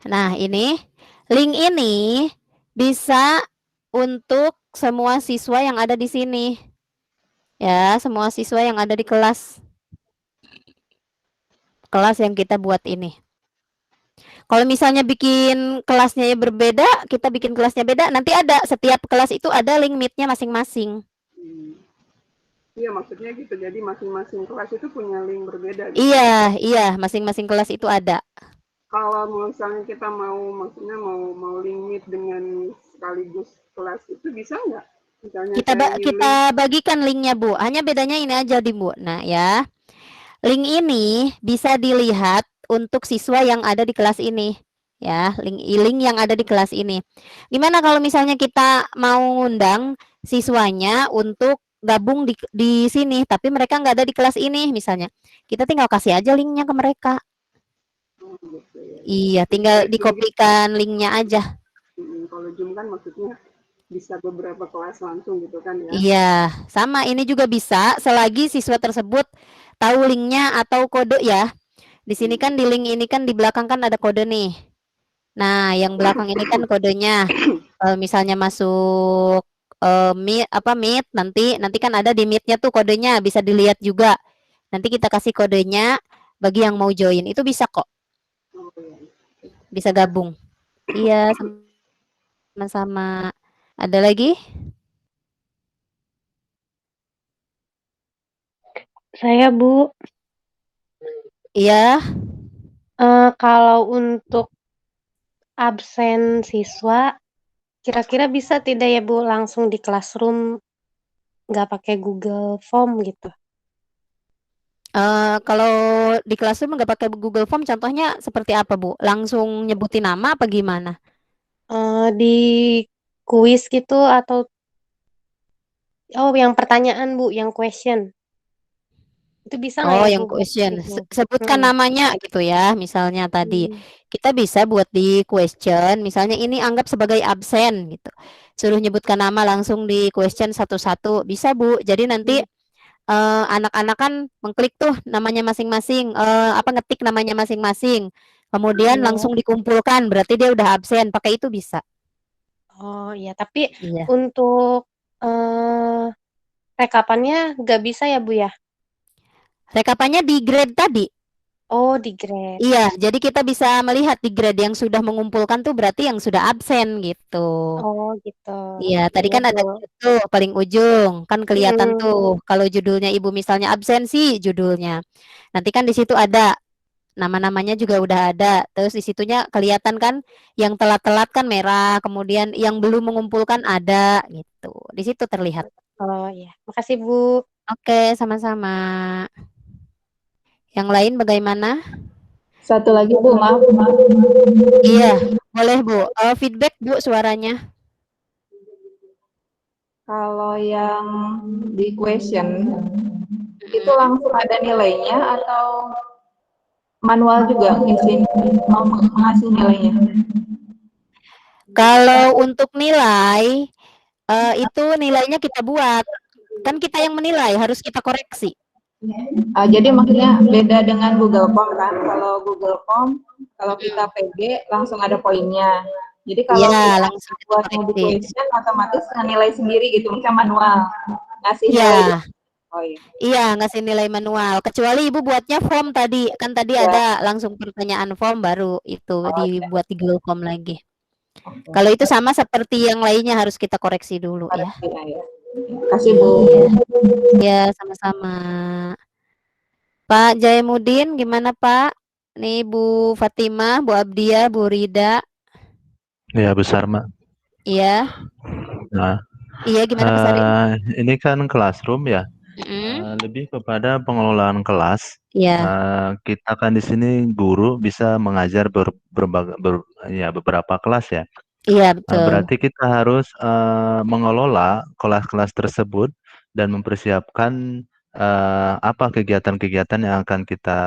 Nah, ini link ini bisa untuk semua siswa yang ada di sini. Ya, semua siswa yang ada di kelas. Kelas yang kita buat ini. Kalau misalnya bikin kelasnya berbeda, kita bikin kelasnya beda, nanti ada setiap kelas itu ada link meet-nya masing-masing. Iya, maksudnya gitu. Jadi masing-masing kelas itu punya link berbeda gitu. Iya, masing-masing kelas itu ada. Kalau misalnya kita maksudnya mau link meet dengan sekaligus kelas itu bisa nggak? Misalnya Kita bagikan linknya, Bu. Hanya bedanya ini aja di Bu. Nah, ya. Link ini bisa dilihat untuk siswa yang ada di kelas ini. Ya, link yang ada di kelas ini. Gimana kalau misalnya kita mau ngundang siswanya untuk gabung di sini, tapi mereka nggak ada di kelas ini misalnya. Kita tinggal kasih aja linknya ke mereka. gitu ya. Iya, tinggal dikopikan linknya aja. Kalau Zoom kan maksudnya bisa beberapa kelas langsung gitu kan ya? Iya, sama ini juga bisa selagi siswa tersebut tahu linknya atau kode ya. Di sini kan di link ini kan di belakang kan ada kode nih. Nah, yang belakang ini kan kodenya. Kalau misalnya masuk meet nanti kan ada di meet-nya tuh kodenya bisa dilihat juga. Nanti kita kasih kodenya bagi yang mau join. Itu bisa kok. Bisa gabung. Iya, sama-sama. Ada lagi? Saya, Bu. Iya. Kalau untuk absen siswa, kira-kira bisa tidak ya, Bu, langsung di classroom, nggak pakai Google Form gitu? Kalau di classroom nggak pakai Google Form, contohnya seperti apa, Bu? Langsung nyebutin nama apa gimana? Di kuis gitu atau yang pertanyaan, Bu, yang question. Itu bisa nggak Oh, ya, yang Bu, buat question. gitu? Sebutkan namanya gitu ya, misalnya tadi. Kita bisa buat di question, misalnya ini anggap sebagai absen gitu. Suruh nyebutkan nama langsung di question satu-satu. Bisa, Bu. Jadi nanti anak-anak kan mengklik tuh namanya masing-masing, ngetik namanya masing-masing. Kemudian langsung dikumpulkan, berarti dia udah absen. Pakai itu bisa. Oh iya, tapi Iya. untuk rekapannya nggak bisa ya, Bu, ya? Rekapannya di grade tadi. Oh, di grade. Iya, jadi kita bisa melihat di grade yang sudah mengumpulkan tuh berarti yang sudah absen gitu. Oh, gitu. Iya, tadi Iya, kan ada Bu. tuh paling ujung, kan kelihatan tuh kalau judulnya Ibu misalnya absensi judulnya. Nanti kan di situ ada nama-namanya juga udah ada. Terus di situnya kelihatan kan yang telat-telat kan merah, kemudian yang belum mengumpulkan ada gitu. Di situ terlihat. Oh iya, makasih Bu. Oke, sama-sama. Yang lain bagaimana? Satu lagi Bu, maaf. Iya, boleh Bu. Feedback Bu suaranya. Kalau yang di question itu langsung ada nilainya atau manual juga ngisi mau mengasih nilainya? Kalau untuk nilai itu nilainya kita buat. Kan kita yang menilai, harus kita koreksi. Jadi maksudnya beda dengan Google Form kan? Kalau Google Form, kalau kita PG langsung ada poinnya. Jadi kalau Iya, kita langsung kita buat koreksi. question otomatis nilai sendiri gitu, misalnya manual ngasih Iya. nilai. Oh iya. Iya, ngasih nilai manual. Kecuali Ibu buatnya form tadi, kan tadi Ya. ada langsung pertanyaan form baru itu dibuat di Google Form lagi. Oke. Kalau itu sama seperti yang lainnya harus kita koreksi dulu ya. Kasih Bu. Ya, sama-sama. Pak Jaimuddin gimana Pak? Nih Bu Fatimah, Bu Abdia, Bu Rida. Ya, besar, Mak. Iya. Nah, Iya, gimana Pak Sari? ini kan classroom ya. Lebih kepada pengelolaan kelas. Iya. Kita kan di sini guru bisa mengajar beberapa kelas ya. Iya, betul. Berarti kita harus mengelola kelas-kelas tersebut dan mempersiapkan apa kegiatan-kegiatan yang akan kita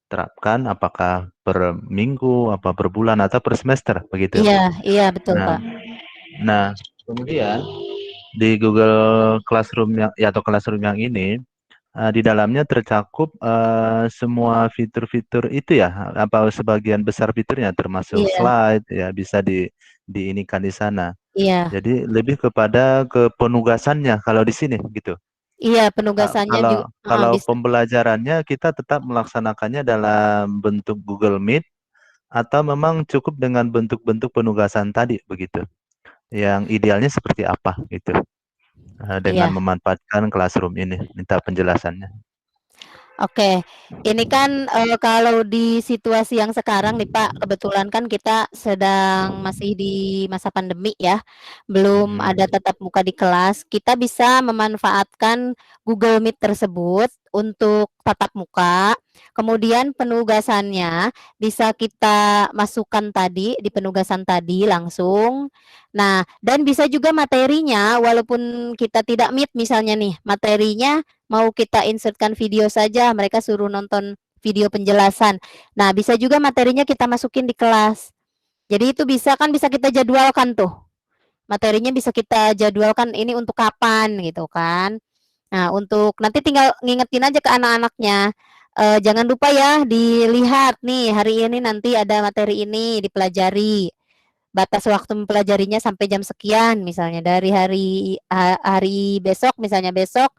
terapkan, apakah per minggu, apa per bulan, atau per semester, begitu. Iya, betul, Nah, Pak. nah, kemudian di Google Classroom atau Classroom yang ini, di dalamnya tercakup semua fitur-fitur itu ya, apa sebagian besar fiturnya termasuk Iya, slide ya bisa diinikan di sana. iya. Jadi lebih kepada penugasannya kalau di sini gitu. Iya, penugasannya Kalau juga kalau bisa. pembelajarannya kita tetap melaksanakannya dalam bentuk Google Meet atau memang cukup dengan bentuk-bentuk penugasan tadi begitu. Yang idealnya seperti apa gitu. Dengan Iya. memanfaatkan Classroom ini, minta penjelasannya. Oke, ini kan kalau di situasi yang sekarang nih Pak, kebetulan kan kita sedang masih di masa pandemi ya, belum ada tatap muka di kelas. Kita bisa memanfaatkan Google Meet tersebut untuk tatap muka, kemudian penugasannya bisa kita masukkan tadi di penugasan tadi langsung. Nah, dan bisa juga materinya walaupun kita tidak meet misalnya nih, materinya mau kita insertkan video saja, mereka suruh nonton video penjelasan. Nah, bisa juga materinya kita masukin di kelas. Jadi itu bisa kita jadwalkan tuh. Materinya bisa kita jadwalkan ini untuk kapan gitu kan. Nah, untuk nanti tinggal ngingetin aja ke anak-anaknya, jangan lupa ya dilihat nih hari ini nanti ada materi ini dipelajari. Batas waktu mempelajarinya sampai jam sekian misalnya dari hari besok misalnya besok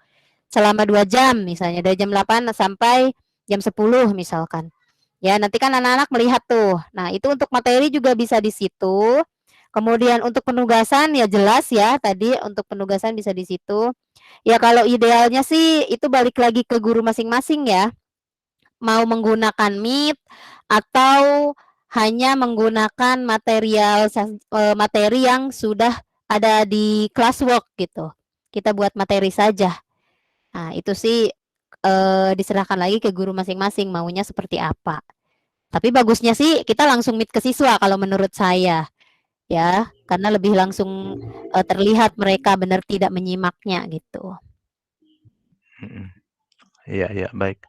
selama 2 jam misalnya dari jam 8 sampai jam 10 misalkan. Ya, nanti kan anak-anak melihat tuh. Nah, itu untuk materi juga bisa di situ. Kemudian untuk penugasan ya jelas ya tadi untuk penugasan bisa di situ. Ya kalau idealnya sih itu balik lagi ke guru masing-masing ya. Mau menggunakan Meet atau hanya menggunakan materi yang sudah ada di classwork gitu. Kita buat materi saja. Nah, itu sih, diserahkan lagi ke guru masing-masing maunya seperti apa. Tapi bagusnya sih kita langsung meet ke siswa kalau menurut saya, ya. Karena lebih langsung, terlihat mereka benar tidak menyimaknya gitu. Iya, iya, baik.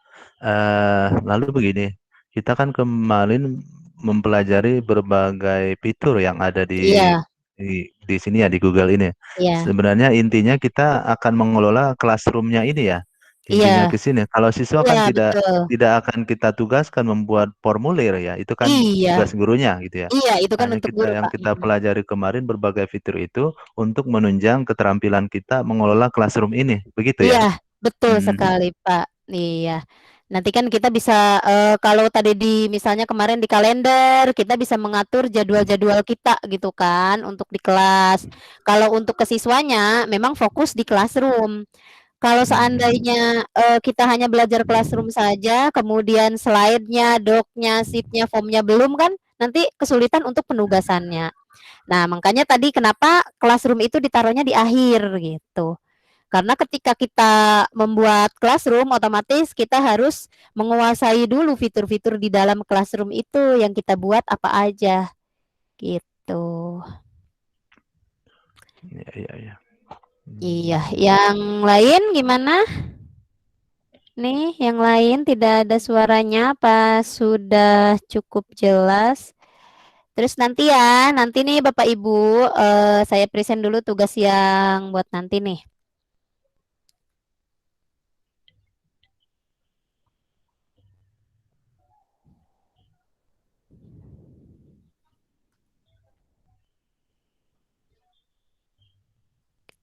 Lalu begini, kita kan kemarin mempelajari berbagai fitur yang ada Iya, di sini ya, di Google ini. iya, Sebenarnya intinya kita akan mengelola classroom-nya ini ya, intinya iya, ke sini. Kalau siswa iya kan tidak betul. tidak akan kita tugaskan membuat formulir ya, itu kan Iya, tugas gurunya gitu ya. iya itu kan Hanya untuk guru, yang Pak, kita pelajari kemarin berbagai fitur itu untuk menunjang keterampilan kita mengelola classroom ini, begitu ya? Iya, betul Hmm. sekali, Pak. Iya. Nanti kan kita bisa, kalau tadi misalnya kemarin di kalender, kita bisa mengatur jadwal-jadwal kita gitu kan, untuk di kelas. Kalau untuk ke siswanya, memang fokus di classroom. Kalau seandainya, kita hanya belajar classroom saja, kemudian slide-nya, doc-nya, sheet-nya, form-nya belum kan, nanti kesulitan untuk penugasannya. Nah, makanya tadi kenapa classroom itu ditaruhnya di akhir, gitu. Karena ketika kita membuat classroom, otomatis kita harus menguasai dulu fitur-fitur di dalam classroom itu yang kita buat apa aja, gitu. Iya, iya, iya. Iya, yang lain gimana? Nih, yang lain tidak ada suaranya apa sudah cukup jelas? Terus nanti ya, nanti nih Bapak Ibu, saya present dulu tugas yang buat nanti nih.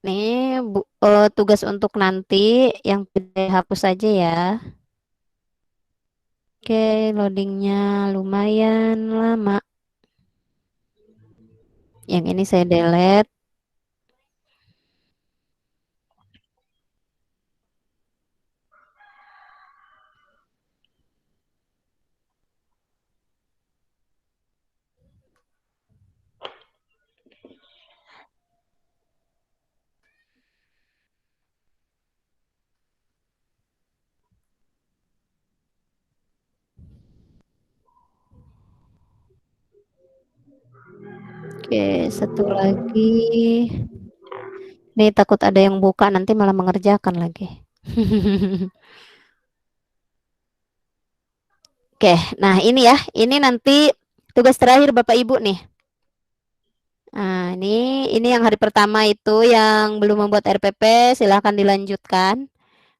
Nih, tugas untuk nanti yang hapus saja ya. Oke, loadingnya lumayan lama. Yang ini saya delete. Oke, satu lagi. Nih takut ada yang buka nanti malah mengerjakan lagi. Oke, nah ini ya, ini nanti tugas terakhir Bapak Ibu nih. Nah, ini yang hari pertama itu yang belum membuat RPP, silahkan dilanjutkan.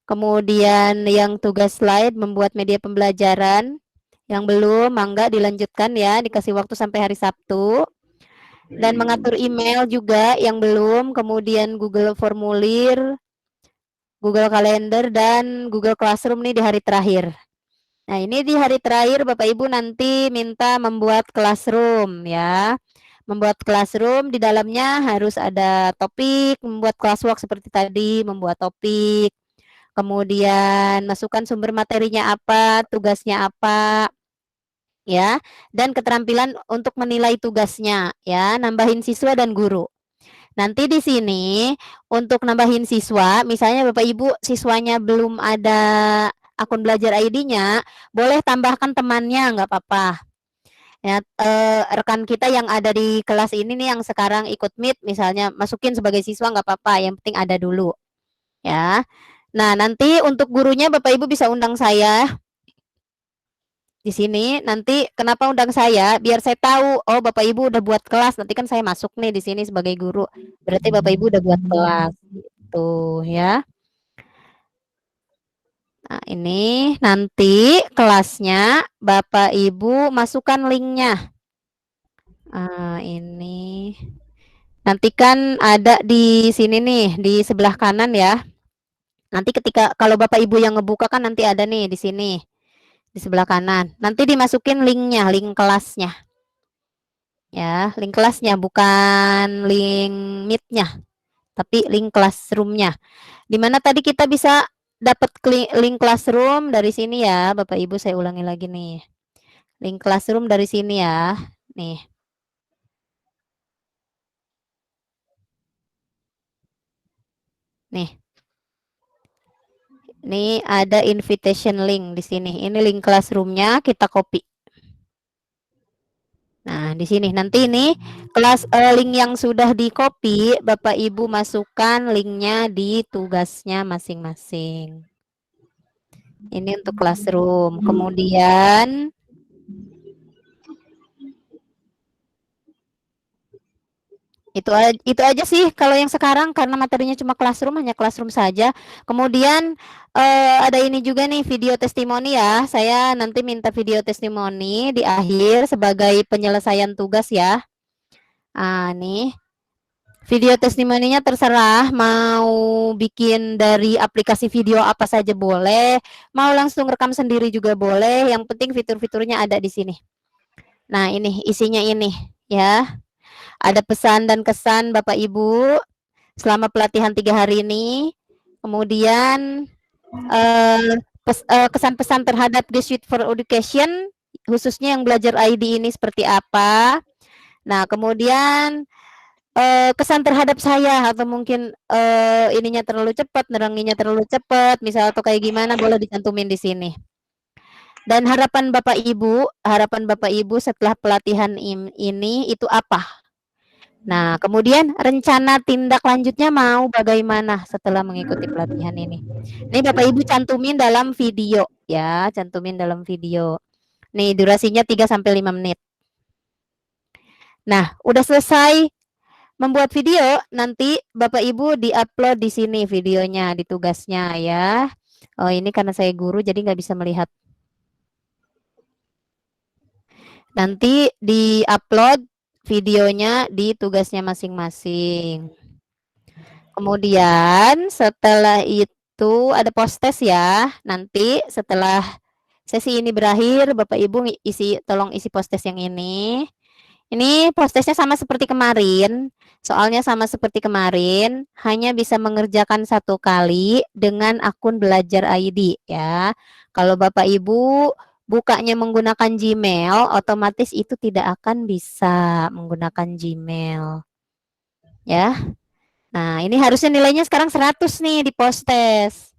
Kemudian yang tugas slide membuat media pembelajaran, yang belum, mangga dilanjutkan ya, dikasih waktu sampai hari Sabtu. Dan mengatur email juga yang belum, kemudian Google Formulir, Google Calendar, dan Google Classroom nih di hari terakhir. Nah, ini di hari terakhir Bapak Ibu nanti minta membuat classroom ya. Membuat classroom di dalamnya harus ada topik, membuat classwork seperti tadi, membuat topik. Kemudian masukkan sumber materinya apa, tugasnya apa, ya. Dan keterampilan untuk menilai tugasnya, ya. Nambahin siswa dan guru. Nanti di sini untuk nambahin siswa, misalnya Bapak Ibu siswanya belum ada akun belajar ID-nya, boleh tambahkan temannya, nggak apa-apa. Ya, rekan kita yang ada di kelas ini nih yang sekarang ikut Meet, misalnya masukin sebagai siswa nggak apa-apa, yang penting ada dulu, ya. Nah, nanti untuk gurunya Bapak Ibu bisa undang saya di sini. Nanti kenapa undang saya? Biar saya tahu, oh Bapak Ibu udah buat kelas, nanti kan saya masuk nih di sini sebagai guru. Berarti Bapak Ibu udah buat kelas, gitu ya. Nah, ini nanti kelasnya Bapak Ibu masukkan linknya. Ini nanti kan ada di sini nih, di sebelah kanan ya. Nanti ketika kalau Bapak Ibu yang ngebuka kan nanti ada nih di sini, di sebelah kanan. Nanti dimasukin linknya, link kelasnya. Ya, link kelasnya bukan link Meet-nya, tapi link classroom-nya. Dimana tadi kita bisa dapat link classroom dari sini ya, Bapak Ibu, saya ulangi lagi nih. Link classroom dari sini ya. Nih. Nih. Ini ada invitation link di sini. Ini link classroom-nya, kita copy. Nah, di sini nanti ini kelas link yang sudah di copy, Bapak Ibu masukkan linknya di tugasnya masing-masing. Ini untuk classroom. Kemudian itu aja sih kalau yang sekarang, karena materinya cuma classroom, hanya classroom saja. Kemudian ada ini juga nih video testimoni ya. Saya nanti minta video testimoni di akhir sebagai penyelesaian tugas ya. Nih video testimoninya terserah, mau bikin dari aplikasi video apa saja boleh, mau langsung rekam sendiri juga boleh, yang penting fitur-fiturnya ada di sini. Nah, ini isinya ini ya. Ada pesan dan kesan Bapak Ibu selama pelatihan 3 hari ini. Kemudian kesan-pesan terhadap The Suite for Education, khususnya yang belajar ID ini seperti apa. Nah, kemudian kesan terhadap saya, atau mungkin ininya terlalu cepat, neranginya terlalu cepat, misal atau kayak gimana, boleh dicantumin di sini. Dan harapan Bapak Ibu setelah pelatihan ini itu apa? Nah, kemudian rencana tindak lanjutnya mau bagaimana setelah mengikuti pelatihan ini? Ini Bapak Ibu cantumin dalam video ya, cantumin dalam video. Nih durasinya 3 sampai 5 menit. Nah, udah selesai membuat video, nanti Bapak Ibu di-upload di sini videonya, di tugasnya ya. Oh, ini karena saya guru jadi nggak bisa melihat. Nanti di-upload videonya di tugasnya masing-masing. Kemudian setelah itu ada post test ya. Nanti setelah sesi ini berakhir, Bapak Ibu tolong isi post test yang ini. Ini post testnya sama seperti kemarin. Soalnya sama seperti kemarin, hanya bisa mengerjakan 1 kali dengan akun belajar ID ya. Kalau Bapak Ibu bukanya menggunakan Gmail, otomatis itu tidak akan bisa menggunakan Gmail. Ya. Nah, ini harusnya nilainya sekarang 100 nih di post test.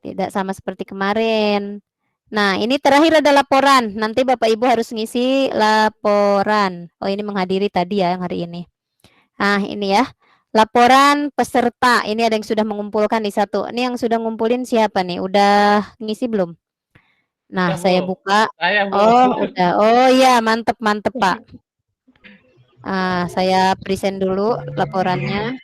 Tidak sama seperti kemarin. Nah, ini terakhir ada laporan. Nanti Bapak Ibu harus ngisi laporan. Oh, ini menghadiri tadi ya yang hari ini. Nah, ini ya. Laporan peserta. Ini ada yang sudah mengumpulkan di satu. Ini yang sudah ngumpulin siapa nih? Udah ngisi belum? Nah, Udah, saya Bu. buka. Saya, Bu. Oh, udah. Oh iya, mantep, mantep, Pak. Saya present dulu laporannya.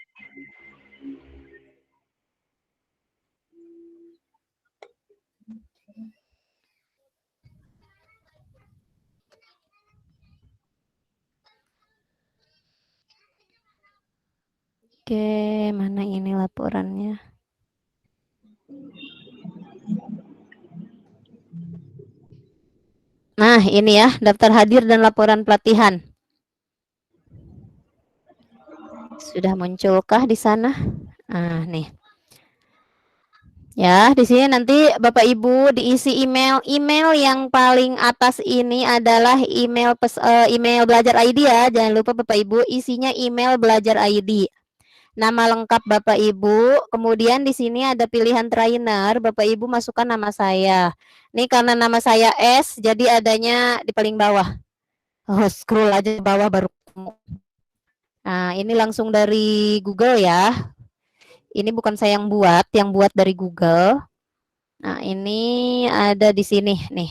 Oke, mana ini laporannya? Nah, ini ya, daftar hadir dan laporan pelatihan. Sudah munculkah di sana? Nah, nih. Ya, di sini nanti Bapak Ibu diisi email. Email yang paling atas ini adalah email email belajar ID ya. Jangan lupa Bapak Ibu isinya email belajar ID. Nama lengkap Bapak Ibu. Kemudian di sini ada pilihan trainer. Bapak Ibu masukkan nama saya. Ini karena nama saya S, jadi adanya di paling bawah. Oh, scroll aja ke bawah baru ketemu. Nah, ini langsung dari Google ya. Ini bukan saya yang buat dari Google. Nah, ini ada di sini nih.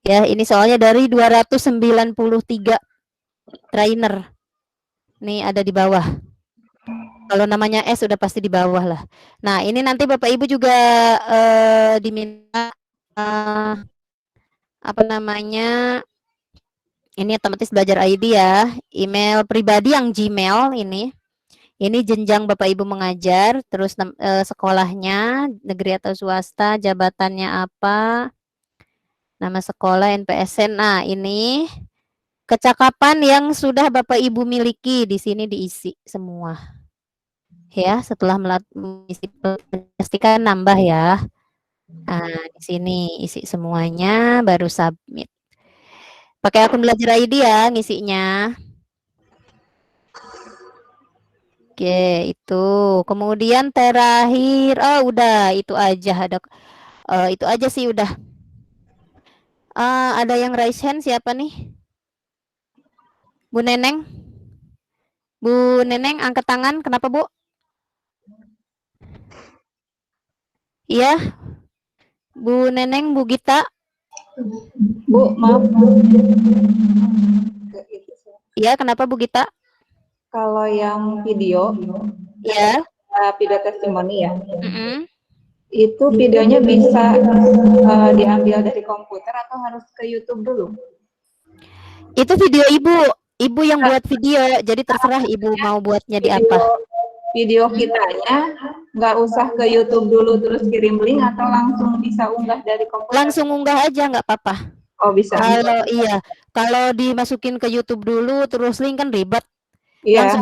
Ya, ini soalnya dari 293 trainer. Nih ada di bawah. Kalau namanya S sudah pasti di bawah lah. Nah, ini nanti Bapak Ibu juga diminta apa namanya? Ini otomatis belajar ID ya. Email pribadi yang Gmail ini. Ini jenjang Bapak Ibu mengajar, terus sekolahnya, negeri atau swasta, jabatannya apa, nama sekolah, NPSN. Nah, ini kecakapan yang sudah Bapak Ibu miliki di sini diisi semua. Ya, setelah mengisi pastikan nambah ya. Nah, di sini isi semuanya baru submit. Pakai akun belajar ID ya ngisinya. Oke, itu. Kemudian terakhir, udah itu aja ada itu aja sih udah. Ada yang raise hand siapa nih? Bu Neneng? Bu Neneng angkat tangan, kenapa Bu? Iya. Bu Neneng, Bu Gita? Bu, maaf. Iya, kenapa Bu Gita? Kalau yang video, Iya. video testimoni ya, Mm-mm. itu videonya bisa diambil dari komputer atau harus ke YouTube dulu? Itu video Ibu yang buat video, jadi terserah Ibu mau buatnya di apa. Video kitanya nggak usah ke YouTube dulu terus kirim link atau langsung bisa unggah dari komputer? Langsung unggah aja nggak apa-apa. Oh bisa. Kalau dimasukin ke YouTube dulu terus link kan ribet. Iya.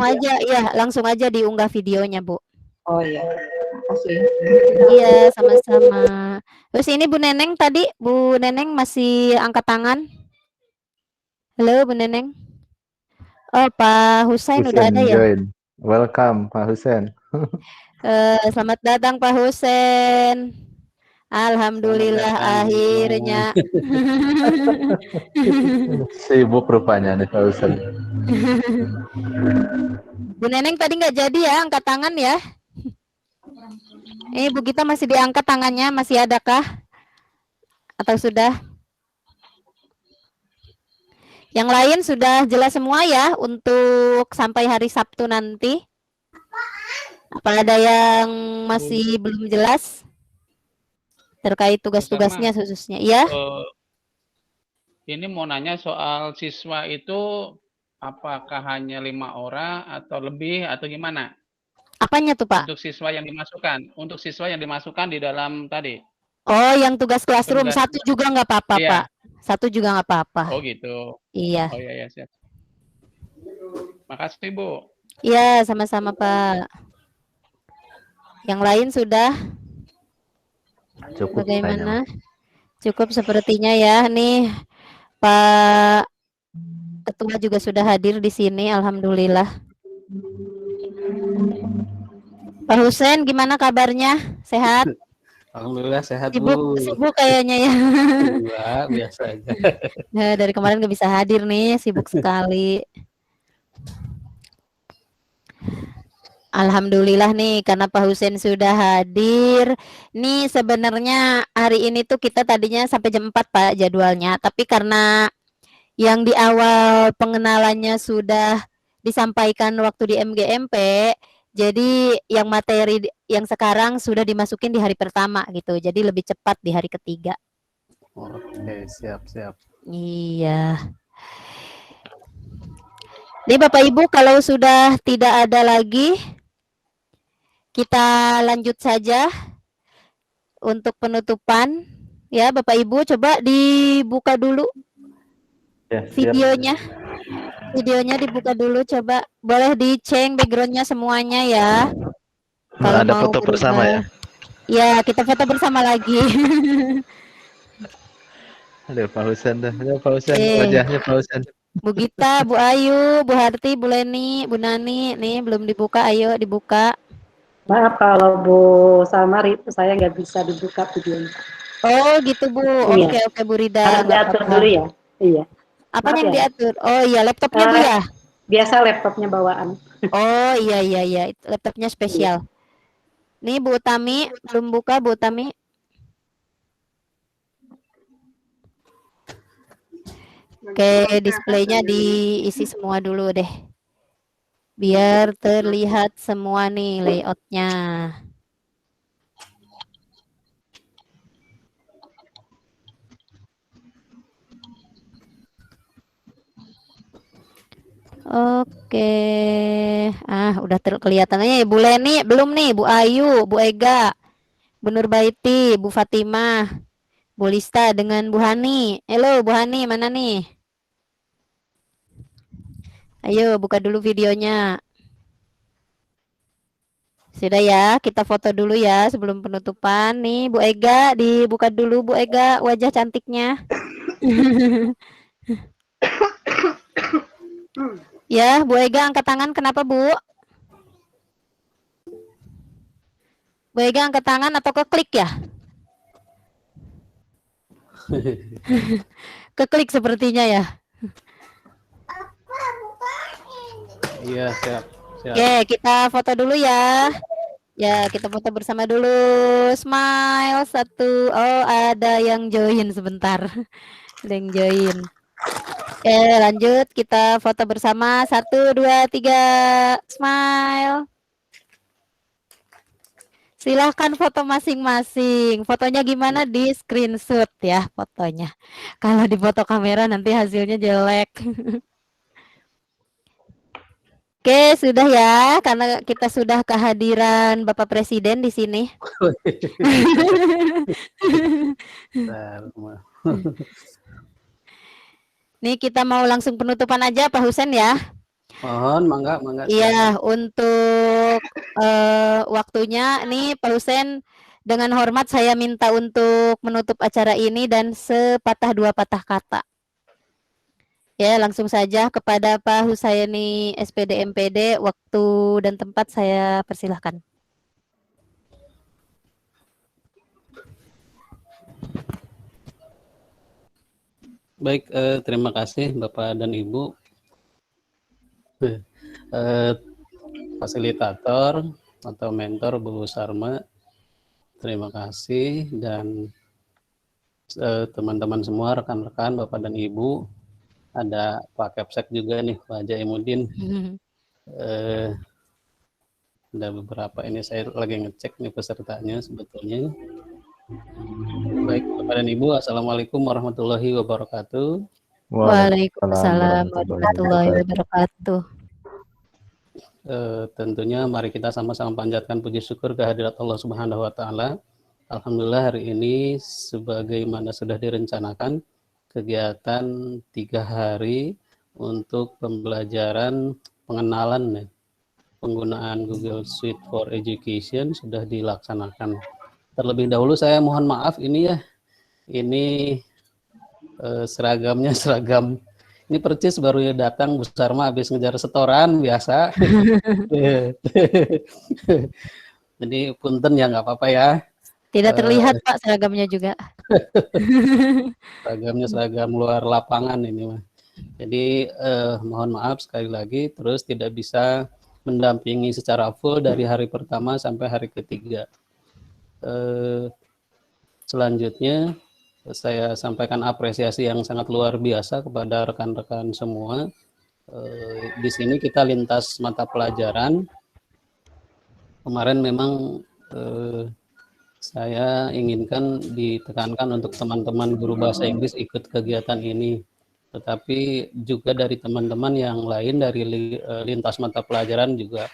Langsung aja diunggah videonya, Bu. Oh iya. Makasih. Iya, sama-sama. Terus ini Bu Neneng tadi, Bu Neneng masih angkat tangan. Halo Bu Neneng. Oh, Pak Husain udah ada ya? Join. Welcome Pak Husain. Selamat datang Pak Husain. Alhamdulillah akhirnya. Sibuk rupanya nih Pak Husain. Bu Neneng tadi nggak jadi ya angkat tangan ya? Bu Gita masih diangkat tangannya, masih adakah? Atau sudah? Yang lain sudah jelas semua ya untuk sampai hari Sabtu nanti? Apa ada yang masih belum jelas? Terkait tugas-tugasnya khususnya, iya? Ini mau nanya soal siswa itu apakah hanya 5 orang atau lebih atau gimana? Apanya tuh Pak? Untuk siswa yang dimasukkan di dalam tadi. Oh, yang tugas classroom satu juga nggak apa-apa iya. Pak. Satu juga nggak apa-apa. Oh gitu. Iya. Oh iya siap. Makasih Bu. Iya, sama-sama Pak. Yang lain sudah? Cukup. Bagaimana? Cukup sepertinya ya. Nih Pak Ketua juga sudah hadir di sini. Alhamdulillah. Pak Husain, gimana kabarnya? Sehat? Alhamdulillah sehat, Sibuk Bu. sibuk kayaknya ya. Enggak, biasa aja. Nah, dari kemarin nggak bisa hadir nih, sibuk sekali. Alhamdulillah nih karena Pak Husein sudah hadir. Nih sebenarnya hari ini tuh kita tadinya sampai jam 4 Pak jadwalnya, tapi karena yang di awal pengenalannya sudah disampaikan waktu di MGMP, jadi yang materi yang sekarang sudah dimasukin di hari pertama gitu. Jadi lebih cepat di hari ketiga. Oke, siap. Iya. Nih Bapak Ibu kalau sudah tidak ada lagi, kita lanjut saja untuk penutupan. Ya Bapak Ibu coba dibuka dulu Ya, siap. videonya. Videonya dibuka dulu coba. Boleh diceng backgroundnya semuanya ya. Kalau Ada mau foto bersama ya. Ya, kita foto bersama lagi. Ada Pak Husein dah. Ada Pak Husein, Eh. wajahnya Pak Husein. Bu Gita, Bu Ayu, Bu Harti, Bu Leni, Bu Nani, nih belum dibuka, ayo dibuka. Maaf kalau Bu Salmari, saya nggak bisa dibuka videonya. Oh gitu Bu, Iya. oke Bu Rida. Harus nggak diatur apa-apa. dulu ya. Iya. Apa Maaf yang ya. diatur? Oh iya, laptopnya Bu ya? Biasa laptopnya bawaan. Oh iya, laptopnya spesial. Nih Bu Utami, belum buka Bu Utami. Oke, displaynya diisi semua dulu deh. Biar terlihat semua nih layoutnya. Oke. Udah kelihatannya ya Bu Leni, belum nih, Bu Ayu, Bu Ega, Bu Nurbaiti, Bu Fatimah, Bu Lista dengan Bu Hani. Halo Bu Hani, mana nih? Ayo buka dulu videonya. Sudah ya, kita foto dulu ya sebelum penutupan. Nih Bu Ega, dibuka dulu Bu Ega wajah cantiknya. Ya, Bu Ega angkat tangan, kenapa Bu? Bu Ega angkat tangan atau keklik ya? Keklik sepertinya ya. Iya, siap. Oke, kita foto dulu ya. Ya, kita foto bersama dulu. Smile satu. Oh, ada yang join sebentar. Ada yang join. Oke, lanjut. Kita foto bersama. 1, 2, 3. Smile. Silahkan foto masing-masing. Fotonya gimana? Di screenshot ya fotonya. Kalau di foto kamera nanti hasilnya jelek. Oke, sudah ya, karena kita sudah kehadiran Bapak Presiden di sini. Nih kita mau langsung penutupan aja Pak Husein ya. Mohon, mangga. Iya, untuk waktunya nih Pak Husein dengan hormat saya minta untuk menutup acara ini dan sepatah dua patah kata. Ya, langsung saja kepada Pak Husaini SPD MPD, waktu dan tempat saya persilahkan. Baik, terima kasih Bapak dan Ibu. Fasilitator atau mentor Bu Sarma, terima kasih, dan teman-teman semua, rekan-rekan, Bapak dan Ibu, ada Pak Kepsek juga nih, Pak Jaimuddin. Ada beberapa ini saya lagi ngecek nih pesertanya sebetulnya. Baik, Bapak dan Ibu, Assalamualaikum warahmatullahi wabarakatuh. Waalaikumsalam warahmatullahi wabarakatuh. Tentunya mari kita sama-sama panjatkan puji syukur kehadirat Allah Subhanahu wa Ta'ala. Alhamdulillah hari ini sebagaimana sudah direncanakan kegiatan 3 hari untuk pembelajaran pengenalan penggunaan Google Suite for Education sudah dilaksanakan. Terlebih dahulu saya mohon maaf ini ya, ini seragamnya seragam. Ini percis baru datang Bu Sarma habis ngejar setoran biasa. Jadi punten ya nggak apa-apa ya. Tidak terlihat Pak seragamnya juga. Seragamnya seragam luar lapangan ini mah. Jadi mohon maaf sekali lagi, terus tidak bisa mendampingi secara full dari hari pertama sampai hari ketiga. Selanjutnya saya sampaikan apresiasi yang sangat luar biasa kepada rekan-rekan semua. Di sini kita lintas mata pelajaran. Kemarin memang saya inginkan ditekankan untuk teman-teman guru bahasa Inggris ikut kegiatan ini. Tetapi juga dari teman-teman yang lain dari lintas mata pelajaran juga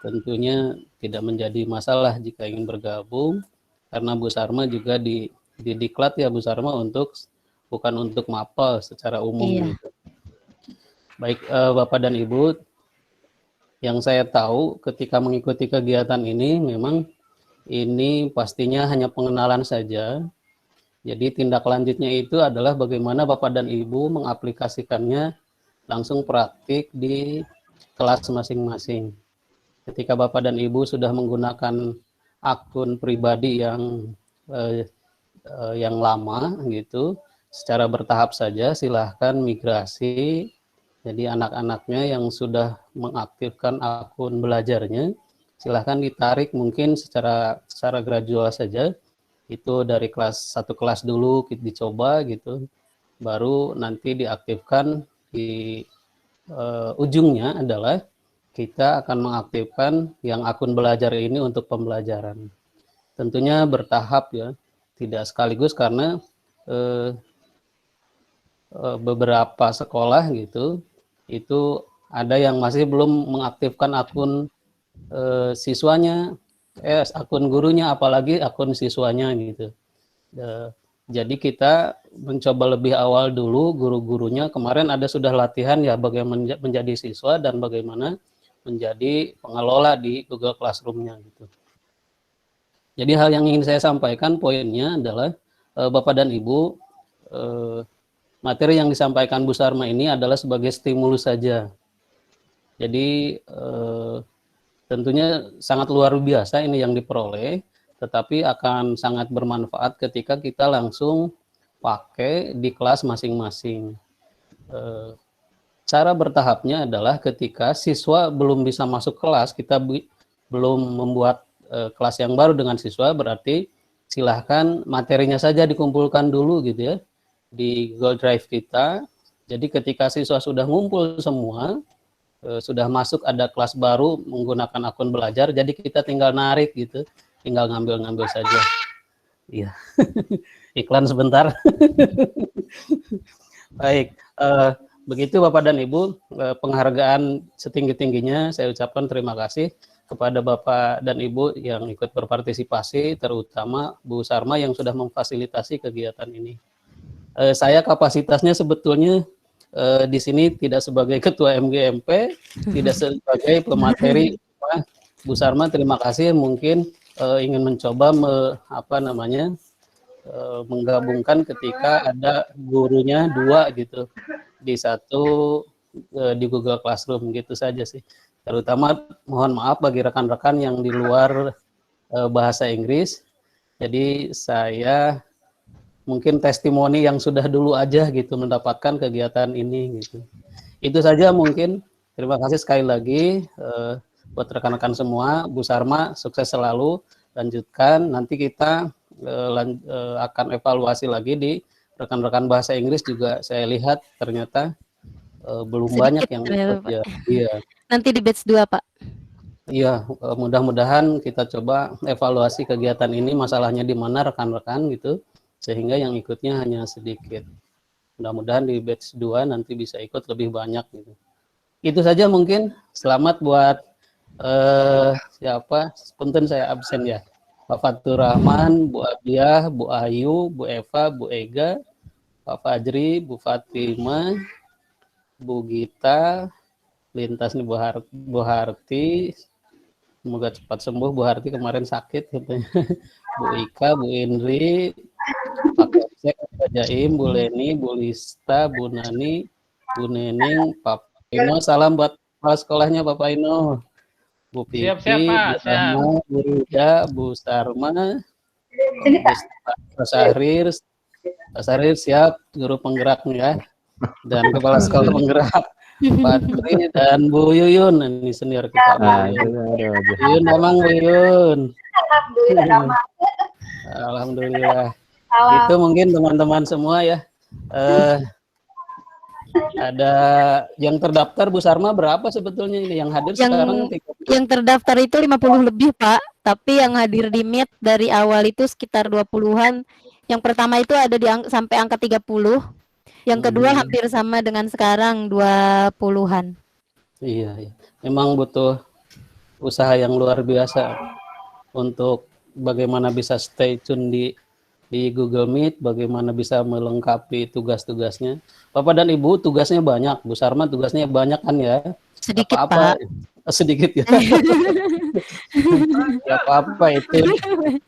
tentunya tidak menjadi masalah jika ingin bergabung, karena Bu Sarma juga di diklat ya Bu Sarma bukan untuk mapel secara umum. Iya. Gitu. Baik Bapak dan Ibu, yang saya tahu ketika mengikuti kegiatan ini memang ini pastinya hanya pengenalan saja. Jadi tindak lanjutnya itu adalah bagaimana Bapak dan Ibu mengaplikasikannya langsung praktik di kelas masing-masing. Ketika Bapak dan Ibu sudah menggunakan akun pribadi yang lama gitu, secara bertahap saja silahkan migrasi. Jadi anak-anaknya yang sudah mengaktifkan akun belajarnya, silahkan ditarik mungkin secara gradual saja. Itu dari satu kelas dulu kita dicoba gitu, baru nanti diaktifkan di ujungnya adalah kita akan mengaktifkan yang akun belajar ini untuk pembelajaran. Tentunya bertahap ya, tidak sekaligus karena beberapa sekolah gitu, itu ada yang masih belum mengaktifkan akun siswanya, akun gurunya, apalagi akun siswanya gitu. Jadi kita mencoba lebih awal dulu guru-gurunya. Kemarin ada sudah latihan ya bagaimana menjadi siswa dan bagaimana menjadi pengelola di Google Classroom-nya gitu. Jadi hal yang ingin saya sampaikan poinnya adalah Bapak dan Ibu, materi yang disampaikan Bu Sarma ini adalah sebagai stimulus saja. Jadi tentunya sangat luar biasa ini yang diperoleh, tetapi akan sangat bermanfaat ketika kita langsung pakai di kelas masing-masing. Cara bertahapnya adalah ketika siswa belum bisa masuk kelas, kita belum membuat kelas yang baru dengan siswa, berarti silahkan materinya saja dikumpulkan dulu gitu ya di Google Drive kita. Jadi ketika siswa sudah ngumpul semua, sudah masuk ada kelas baru menggunakan akun belajar, jadi kita tinggal narik gitu, tinggal ngambil saja. Iya. Iklan sebentar. Baik, begitu Bapak dan Ibu, penghargaan setinggi-tingginya saya ucapkan terima kasih kepada Bapak dan Ibu yang ikut berpartisipasi, terutama Bu Sarma yang sudah memfasilitasi kegiatan ini. Saya kapasitasnya sebetulnya di sini tidak sebagai ketua MGMP, tidak sebagai pemateri. Bu Sarma terima kasih, mungkin ingin mencoba menggabungkan ketika ada gurunya dua gitu di Google Classroom gitu saja sih. Terutama mohon maaf bagi rekan-rekan yang di luar bahasa Inggris. Jadi saya mungkin testimoni yang sudah dulu aja gitu mendapatkan kegiatan ini gitu. Itu saja mungkin. Terima kasih sekali lagi buat rekan-rekan semua. Bu Sarma sukses selalu, lanjutkan. Nanti kita akan evaluasi lagi di rekan-rekan bahasa Inggris juga. Saya lihat ternyata belum sedikit banyak yang ikut ya. Iya. Nanti di batch 2 Pak. Iya, mudah-mudahan kita coba evaluasi kegiatan ini, masalahnya di mana rekan-rekan gitu, sehingga yang ikutnya hanya sedikit. Mudah-mudahan di batch 2 nanti bisa ikut lebih banyak gitu. Itu saja mungkin. Selamat buat punten saya absen ya. Pak Fatur Rahman, Bu Abdiah, Bu Ayu, Bu Eva, Bu Ega, Pak Fajri, Bu Fatima, Bu Gita, lintas nih Bu Harti. Semoga cepat sembuh Bu Harti, kemarin sakit katanya. Bu Ika, Bu Indri, Pak Kepsek, Pak Jaim, Bu Leni, Bu Lista, Bu Nani, Bu Neneng, Pak Ino. Salam buat kepala sekolahnya Bapak Ino. Bu Siap, Pipi, Bu Pak. Siap. Rama, Bu Rida, Bu Sarma, Pak Syahrir. Pak Syahrir siap, guru penggeraknya ya. Dan Kepala Sekolah Penggerak, Pak Tri dan Bu Yuyun. Ini senior kita, Bu Nah, Yuyun. itu ada. Yuyun, Damang, Bu Yuyun. Alhamdulillah Damang. Alhamdulillah. Salam. Itu mungkin teman-teman semua ya. Ada yang terdaftar Bu Sarma berapa sebetulnya ini yang hadir sekarang? Yang terdaftar itu 50 lebih, Pak. Tapi yang hadir di Meet dari awal itu sekitar 20-an. Yang pertama itu ada sampai angka 30. Yang kedua hampir sama dengan sekarang 20-an. Iya, iya. Memang butuh usaha yang luar biasa untuk bagaimana bisa stay tune di Google Meet, bagaimana bisa melengkapi tugas-tugasnya. Bapak dan Ibu tugasnya banyak, Bu Sarma tugasnya banyak kan ya? Sedikit, apa-apa, Pak. Sedikit ya. Ya apa-apa itu.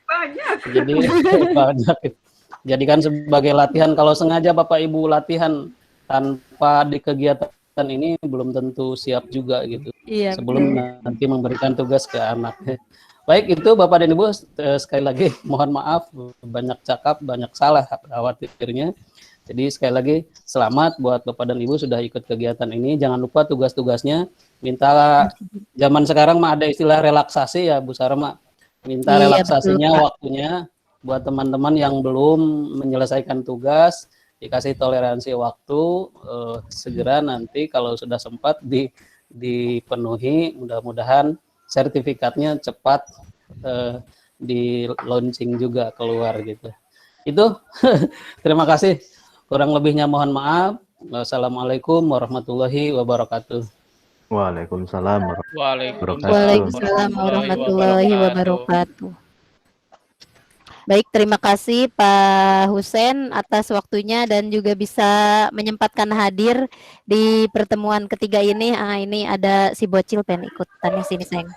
Banyak. Jadi banyak. Jadikan sebagai latihan. Kalau sengaja Bapak Ibu latihan tanpa di kegiatan ini belum tentu siap juga gitu. Iya, sebelum nanti memberikan tugas ke anak. Baik, itu Bapak dan Ibu, sekali lagi mohon maaf banyak cakap, banyak salah khawatirnya. Jadi sekali lagi selamat buat Bapak dan Ibu sudah ikut kegiatan ini. Jangan lupa tugas-tugasnya. Minta zaman sekarang mah ada istilah relaksasi ya Bu Sarma. Minta relaksasinya, betul, waktunya buat teman-teman yang belum menyelesaikan tugas, dikasih toleransi waktu, segera nanti kalau sudah sempat dipenuhi, mudah-mudahan sertifikatnya cepat di launching juga keluar gitu. Itu terima kasih. Kurang lebihnya mohon maaf. Wassalamualaikum warahmatullahi wabarakatuh. Waalaikumsalam warahmatullahi wabarakatuh. Baik, terima kasih Pak Husen atas waktunya dan juga bisa menyempatkan hadir di pertemuan ketiga ini. Ini ada si bocil pengen ikutan di sini, sayang.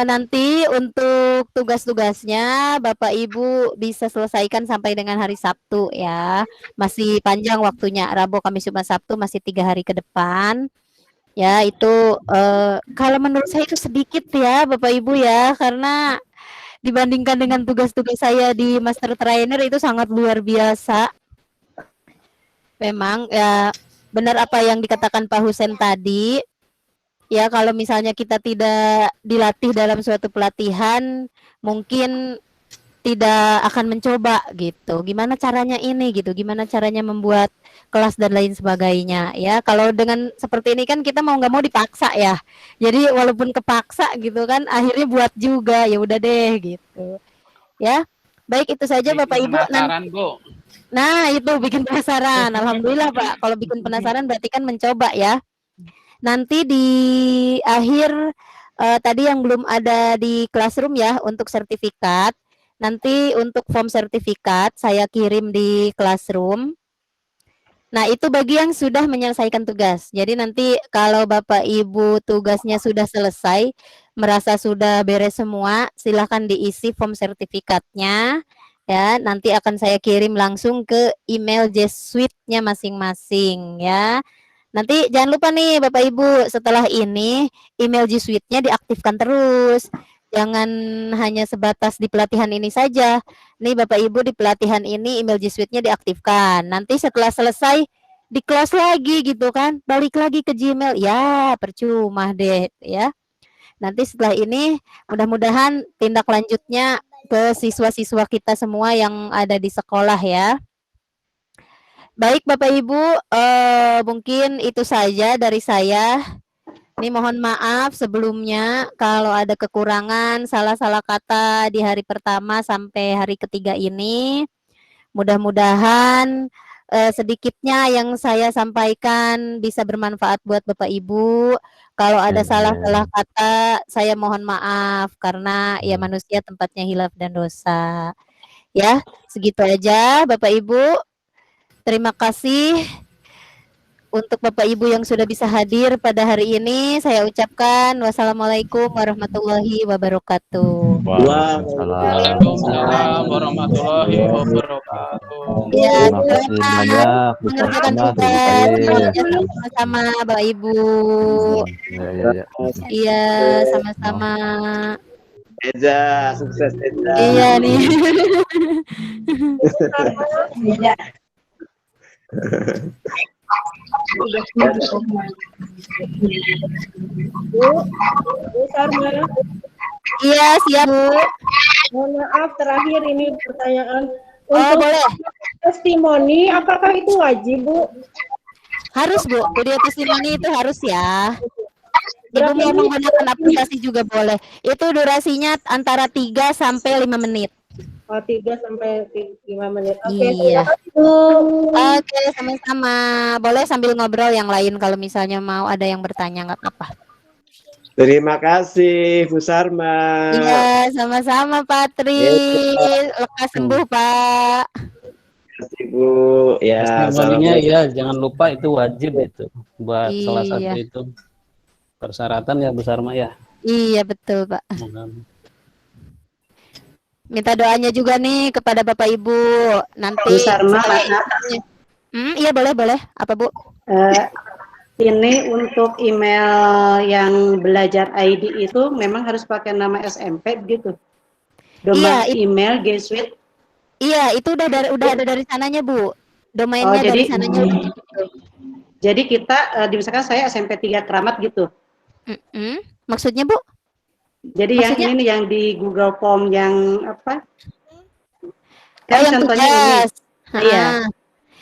Nanti untuk tugas-tugasnya Bapak Ibu bisa selesaikan sampai dengan hari Sabtu ya. Masih panjang waktunya, Rabu, Kamis, Jumat, Sabtu masih 3 hari ke depan. Ya, itu kalau menurut saya itu sedikit ya Bapak Ibu ya, karena dibandingkan dengan tugas-tugas saya di Master Trainer itu sangat luar biasa. Memang ya benar apa yang dikatakan Pak Husen tadi. Ya, kalau misalnya kita tidak dilatih dalam suatu pelatihan, mungkin tidak akan mencoba gitu. Gimana caranya ini gitu, gimana caranya membuat kelas dan lain sebagainya ya. Kalau dengan seperti ini kan kita mau nggak mau dipaksa ya. Jadi walaupun kepaksa gitu kan akhirnya buat juga, ya udah deh gitu. Ya. Baik, itu saja Bapak Ibu. Bu. Nah, itu bikin penasaran. Alhamdulillah Pak. Kalau bikin penasaran berarti kan mencoba ya. Nanti di akhir tadi yang belum ada di Classroom ya untuk sertifikat. Nanti untuk form sertifikat saya kirim di Classroom. Nah, itu bagi yang sudah menyelesaikan tugas. Jadi nanti kalau Bapak Ibu tugasnya sudah selesai, merasa sudah beres semua, silahkan diisi form sertifikatnya. Ya, nanti akan saya kirim langsung ke email G Suite-nya masing-masing ya. Nanti jangan lupa nih Bapak Ibu, setelah ini email G Suite-nya diaktifkan terus. Jangan hanya sebatas di pelatihan ini saja. Nih Bapak Ibu, di pelatihan ini email G Suite-nya diaktifkan. Nanti setelah selesai di kelas lagi gitu kan, balik lagi ke Gmail. Ya, percuma deh ya. Nanti setelah ini mudah-mudahan tindak lanjutnya ke siswa-siswa kita semua yang ada di sekolah ya. Baik Bapak Ibu, mungkin itu saja dari saya. Ini mohon maaf sebelumnya kalau ada kekurangan, salah-salah kata di hari pertama sampai hari ketiga ini. Mudah-mudahan sedikitnya yang saya sampaikan bisa bermanfaat buat Bapak Ibu. Kalau ada salah-salah kata, saya mohon maaf karena ya manusia tempatnya hilaf dan dosa. Ya, segitu aja Bapak Ibu. Terima kasih. untuk Bapak Ibu yang sudah bisa hadir pada hari ini, saya ucapkan wassalamualaikum warahmatullahi wabarakatuh. Waalaikumsalam warahmatullahi wabarakatuh. Ya, Terima kasih selamat banyak, Bu mengerjakan Sarma, Bu tugas Said. semuanya sama-sama Bapak Ibu. Ya. Iya, sama-sama. Eza, sukses Eza. Iya nih. Bu Sarma, Iya, siap, Bu. mohon maaf terakhir ini pertanyaan. Oh, Untuk boleh. testimoni, apakah itu wajib, Bu? Harus, Bu. Video testimoni itu harus ya. Ibu Berapa mau menit? menggunakan aplikasi juga boleh. Itu durasinya antara 3 sampai 5 menit. Oh, 3 sampai 5 menit. Oke, Iya. terima kasih, Bu. Oke, sama-sama. Boleh sambil ngobrol yang lain kalau misalnya mau ada yang bertanya, nggak apa-apa. Terima kasih Bu Sarma. Iya, sama-sama Pak Tri. Lekas sembuh, Pak. Terima kasih Bu. Ya, Testimoninya assalamualaikum. ya jangan lupa itu wajib itu buat salah satu Iya. itu persyaratan ya Bu Sarma ya. Iya, betul, Pak. Minta doanya juga nih kepada Bapak Ibu. Nanti Bu Sarma, setelah maaf. iya boleh. Apa, Bu? Ini untuk email yang belajar ID itu memang harus pakai nama SMP gitu. Domain Iya, email G Suite. Iya, itu udah ada dari sananya, Bu. Domainnya jadi dari sananya udah gitu. Jadi kita misalkan saya SMP 3 Keramat gitu. Maksudnya, Bu? Jadi Maksudnya? yang ini yang di Google Form yang apa? Oh, yang contohnya tugas. ini. Iya.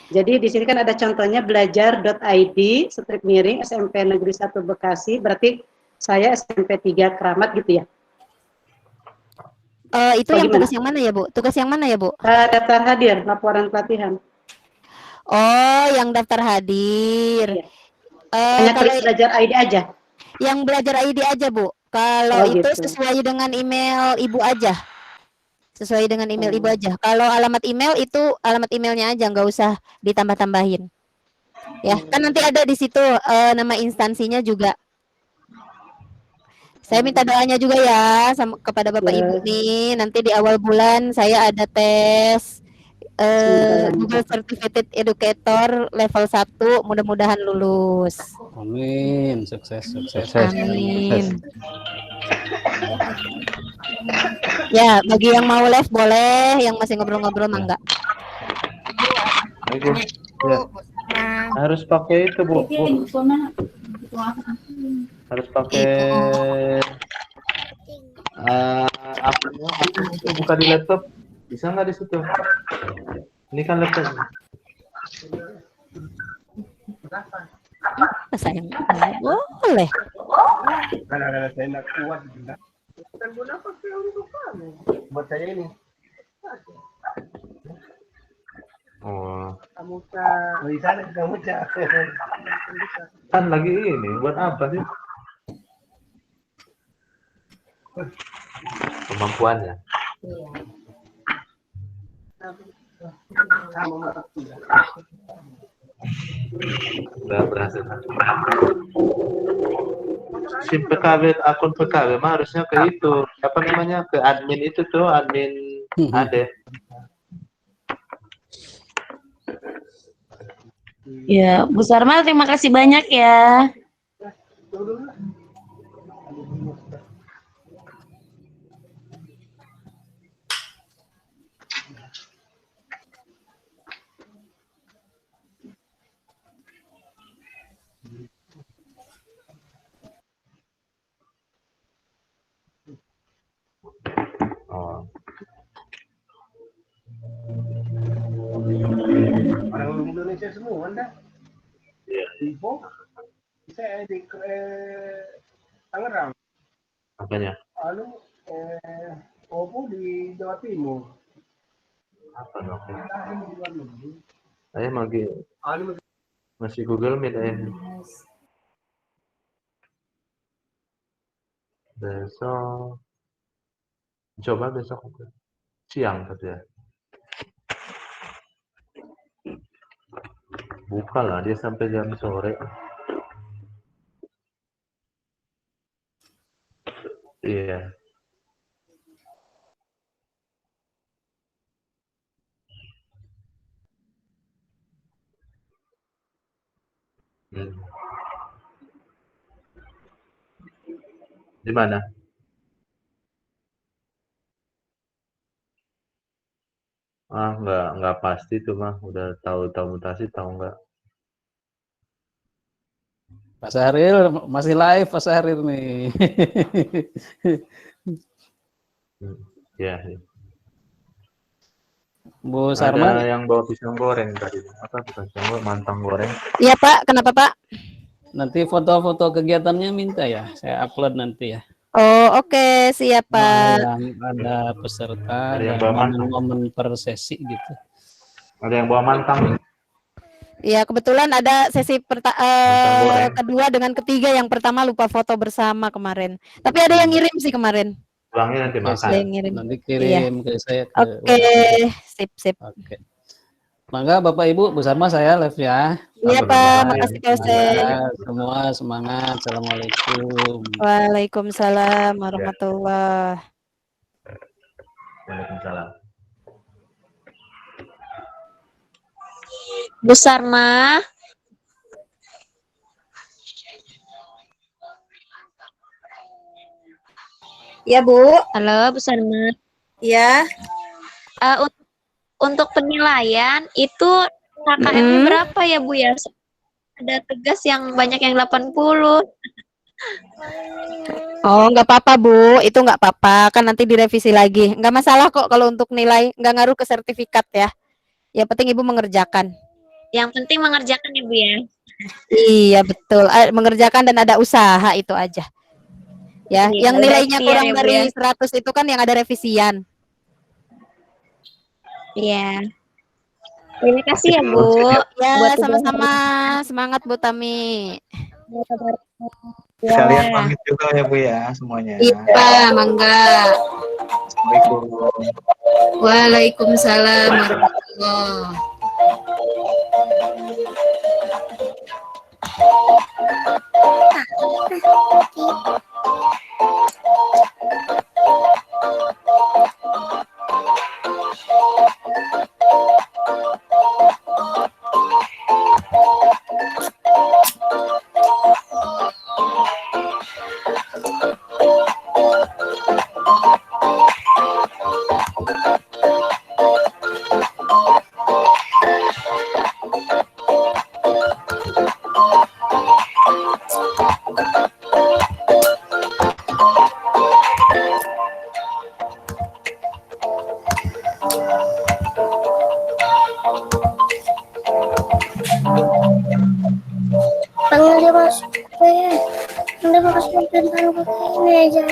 Jadi di sini kan ada contohnya belajar.id strip miring SMP Negeri 1 Bekasi. Berarti saya SMP 3 Keramat gitu ya. Itu yang tugas yang mana ya, Bu? Tugas yang mana ya, Bu? Daftar hadir, laporan pelatihan. Oh, yang daftar hadir. Hanya klik belajar ID aja. Yang belajar ID aja, Bu. Kalau itu gitu. sesuai dengan email Ibu aja. Sesuai dengan email Ibu aja. Kalau alamat email itu alamat emailnya aja, nggak usah ditambah-tambahin. Ya, kan nanti ada di situ nama instansinya juga. Saya minta doanya juga ya kepada Bapak Ibu nih. Nanti di awal bulan saya ada tes Google Certified Educator level 1, mudah-mudahan lulus. Amin, sukses. Amin. Ya, bagi yang mau live boleh, yang masih ngobrol-ngobrol mah enggak. Oke. Ya. Harus pakai itu, Bu. Harus pakai apa buka di laptop. Bisa nggak di situ? Ini kan laptop. Saya boleh. Kadang-kadang saya nggak kuat juga. Dan guna pakai untuk kamu. Buat saya ini. Oh. Kamu cak. Di sana kamu cak. Kan lagi ini buat apa sih? Kemampuannya. Udah berhasil. Si PKW, akun PKW mah harusnya ke itu, apa namanya, ke admin itu tuh, admin Ade. Ya, Bu Sarma, terima kasih banyak ya. Oh. Orang Indonesia semua, Anda? Iya. Ibu? Saya di Tangerang. Apanya? Opo di Jawa Timur. Apa dong? Saya masih Google Meet ya. Besok coba besok siang tapi ya. Buka lah, dia sampai jam sore. Iya. Hmm. Di mana? Ah, nggak pasti tuh mah. Udah tahu mutasi, tahu nggak? Pak Sahril masih live Pak Sahril nih. Ya. Bu Sarma. Ada yang bawa pisang goreng tadi. Apa pisang goreng? Mantang goreng. Iya Pak, kenapa Pak? Nanti foto-foto kegiatannya minta ya, saya upload nanti ya. Oh oke, siap Pak. Yang ada peserta Ada yang dan bawa mantang. momen per sesi gitu. Ada yang bawa mantang. Ya kebetulan ada sesi kedua dengan ketiga, yang pertama lupa foto bersama kemarin. Tapi ada yang ngirim sih kemarin. Pulangnya nanti makan. Ada yang ngirim. Nanti kirim ke saya. Oke, sip. Oke. Mangga Bapak Ibu, Bu Sarma saya live ya. Iya Pak, makasih Pak Hussein. Semua semangat. Assalamualaikum. Waalaikumsalam warahmatullahi. Waalaikumsalam. Bu Sarma. Ya Bu. Halo Bu Sarma. Ya. Untuk penilaian itu KKM-nya berapa ya Bu ya? Ada tegas yang banyak yang 80. Oh, nggak apa-apa Bu, itu nggak apa-apa, kan nanti direvisi lagi. Nggak masalah kok kalau untuk nilai, nggak ngaruh ke sertifikat ya. Yang penting Ibu mengerjakan. Yang penting mengerjakan ya Bu ya. Iya betul, mengerjakan dan ada usaha itu aja. Ya, Iya, yang nilainya iya, kurang ya, Bu, dari ya. 100 itu kan yang ada revisian. Iya. Terima kasih ya Bu. Ya, Buat sama-sama. Semangat Bu Tami. Sekalian pamit juga ya Bu ya semuanya. Iya, mangga. Assalamualaikum. Waalaikumsalam warahmatullahi. Tangan dia masuk ke ini aja.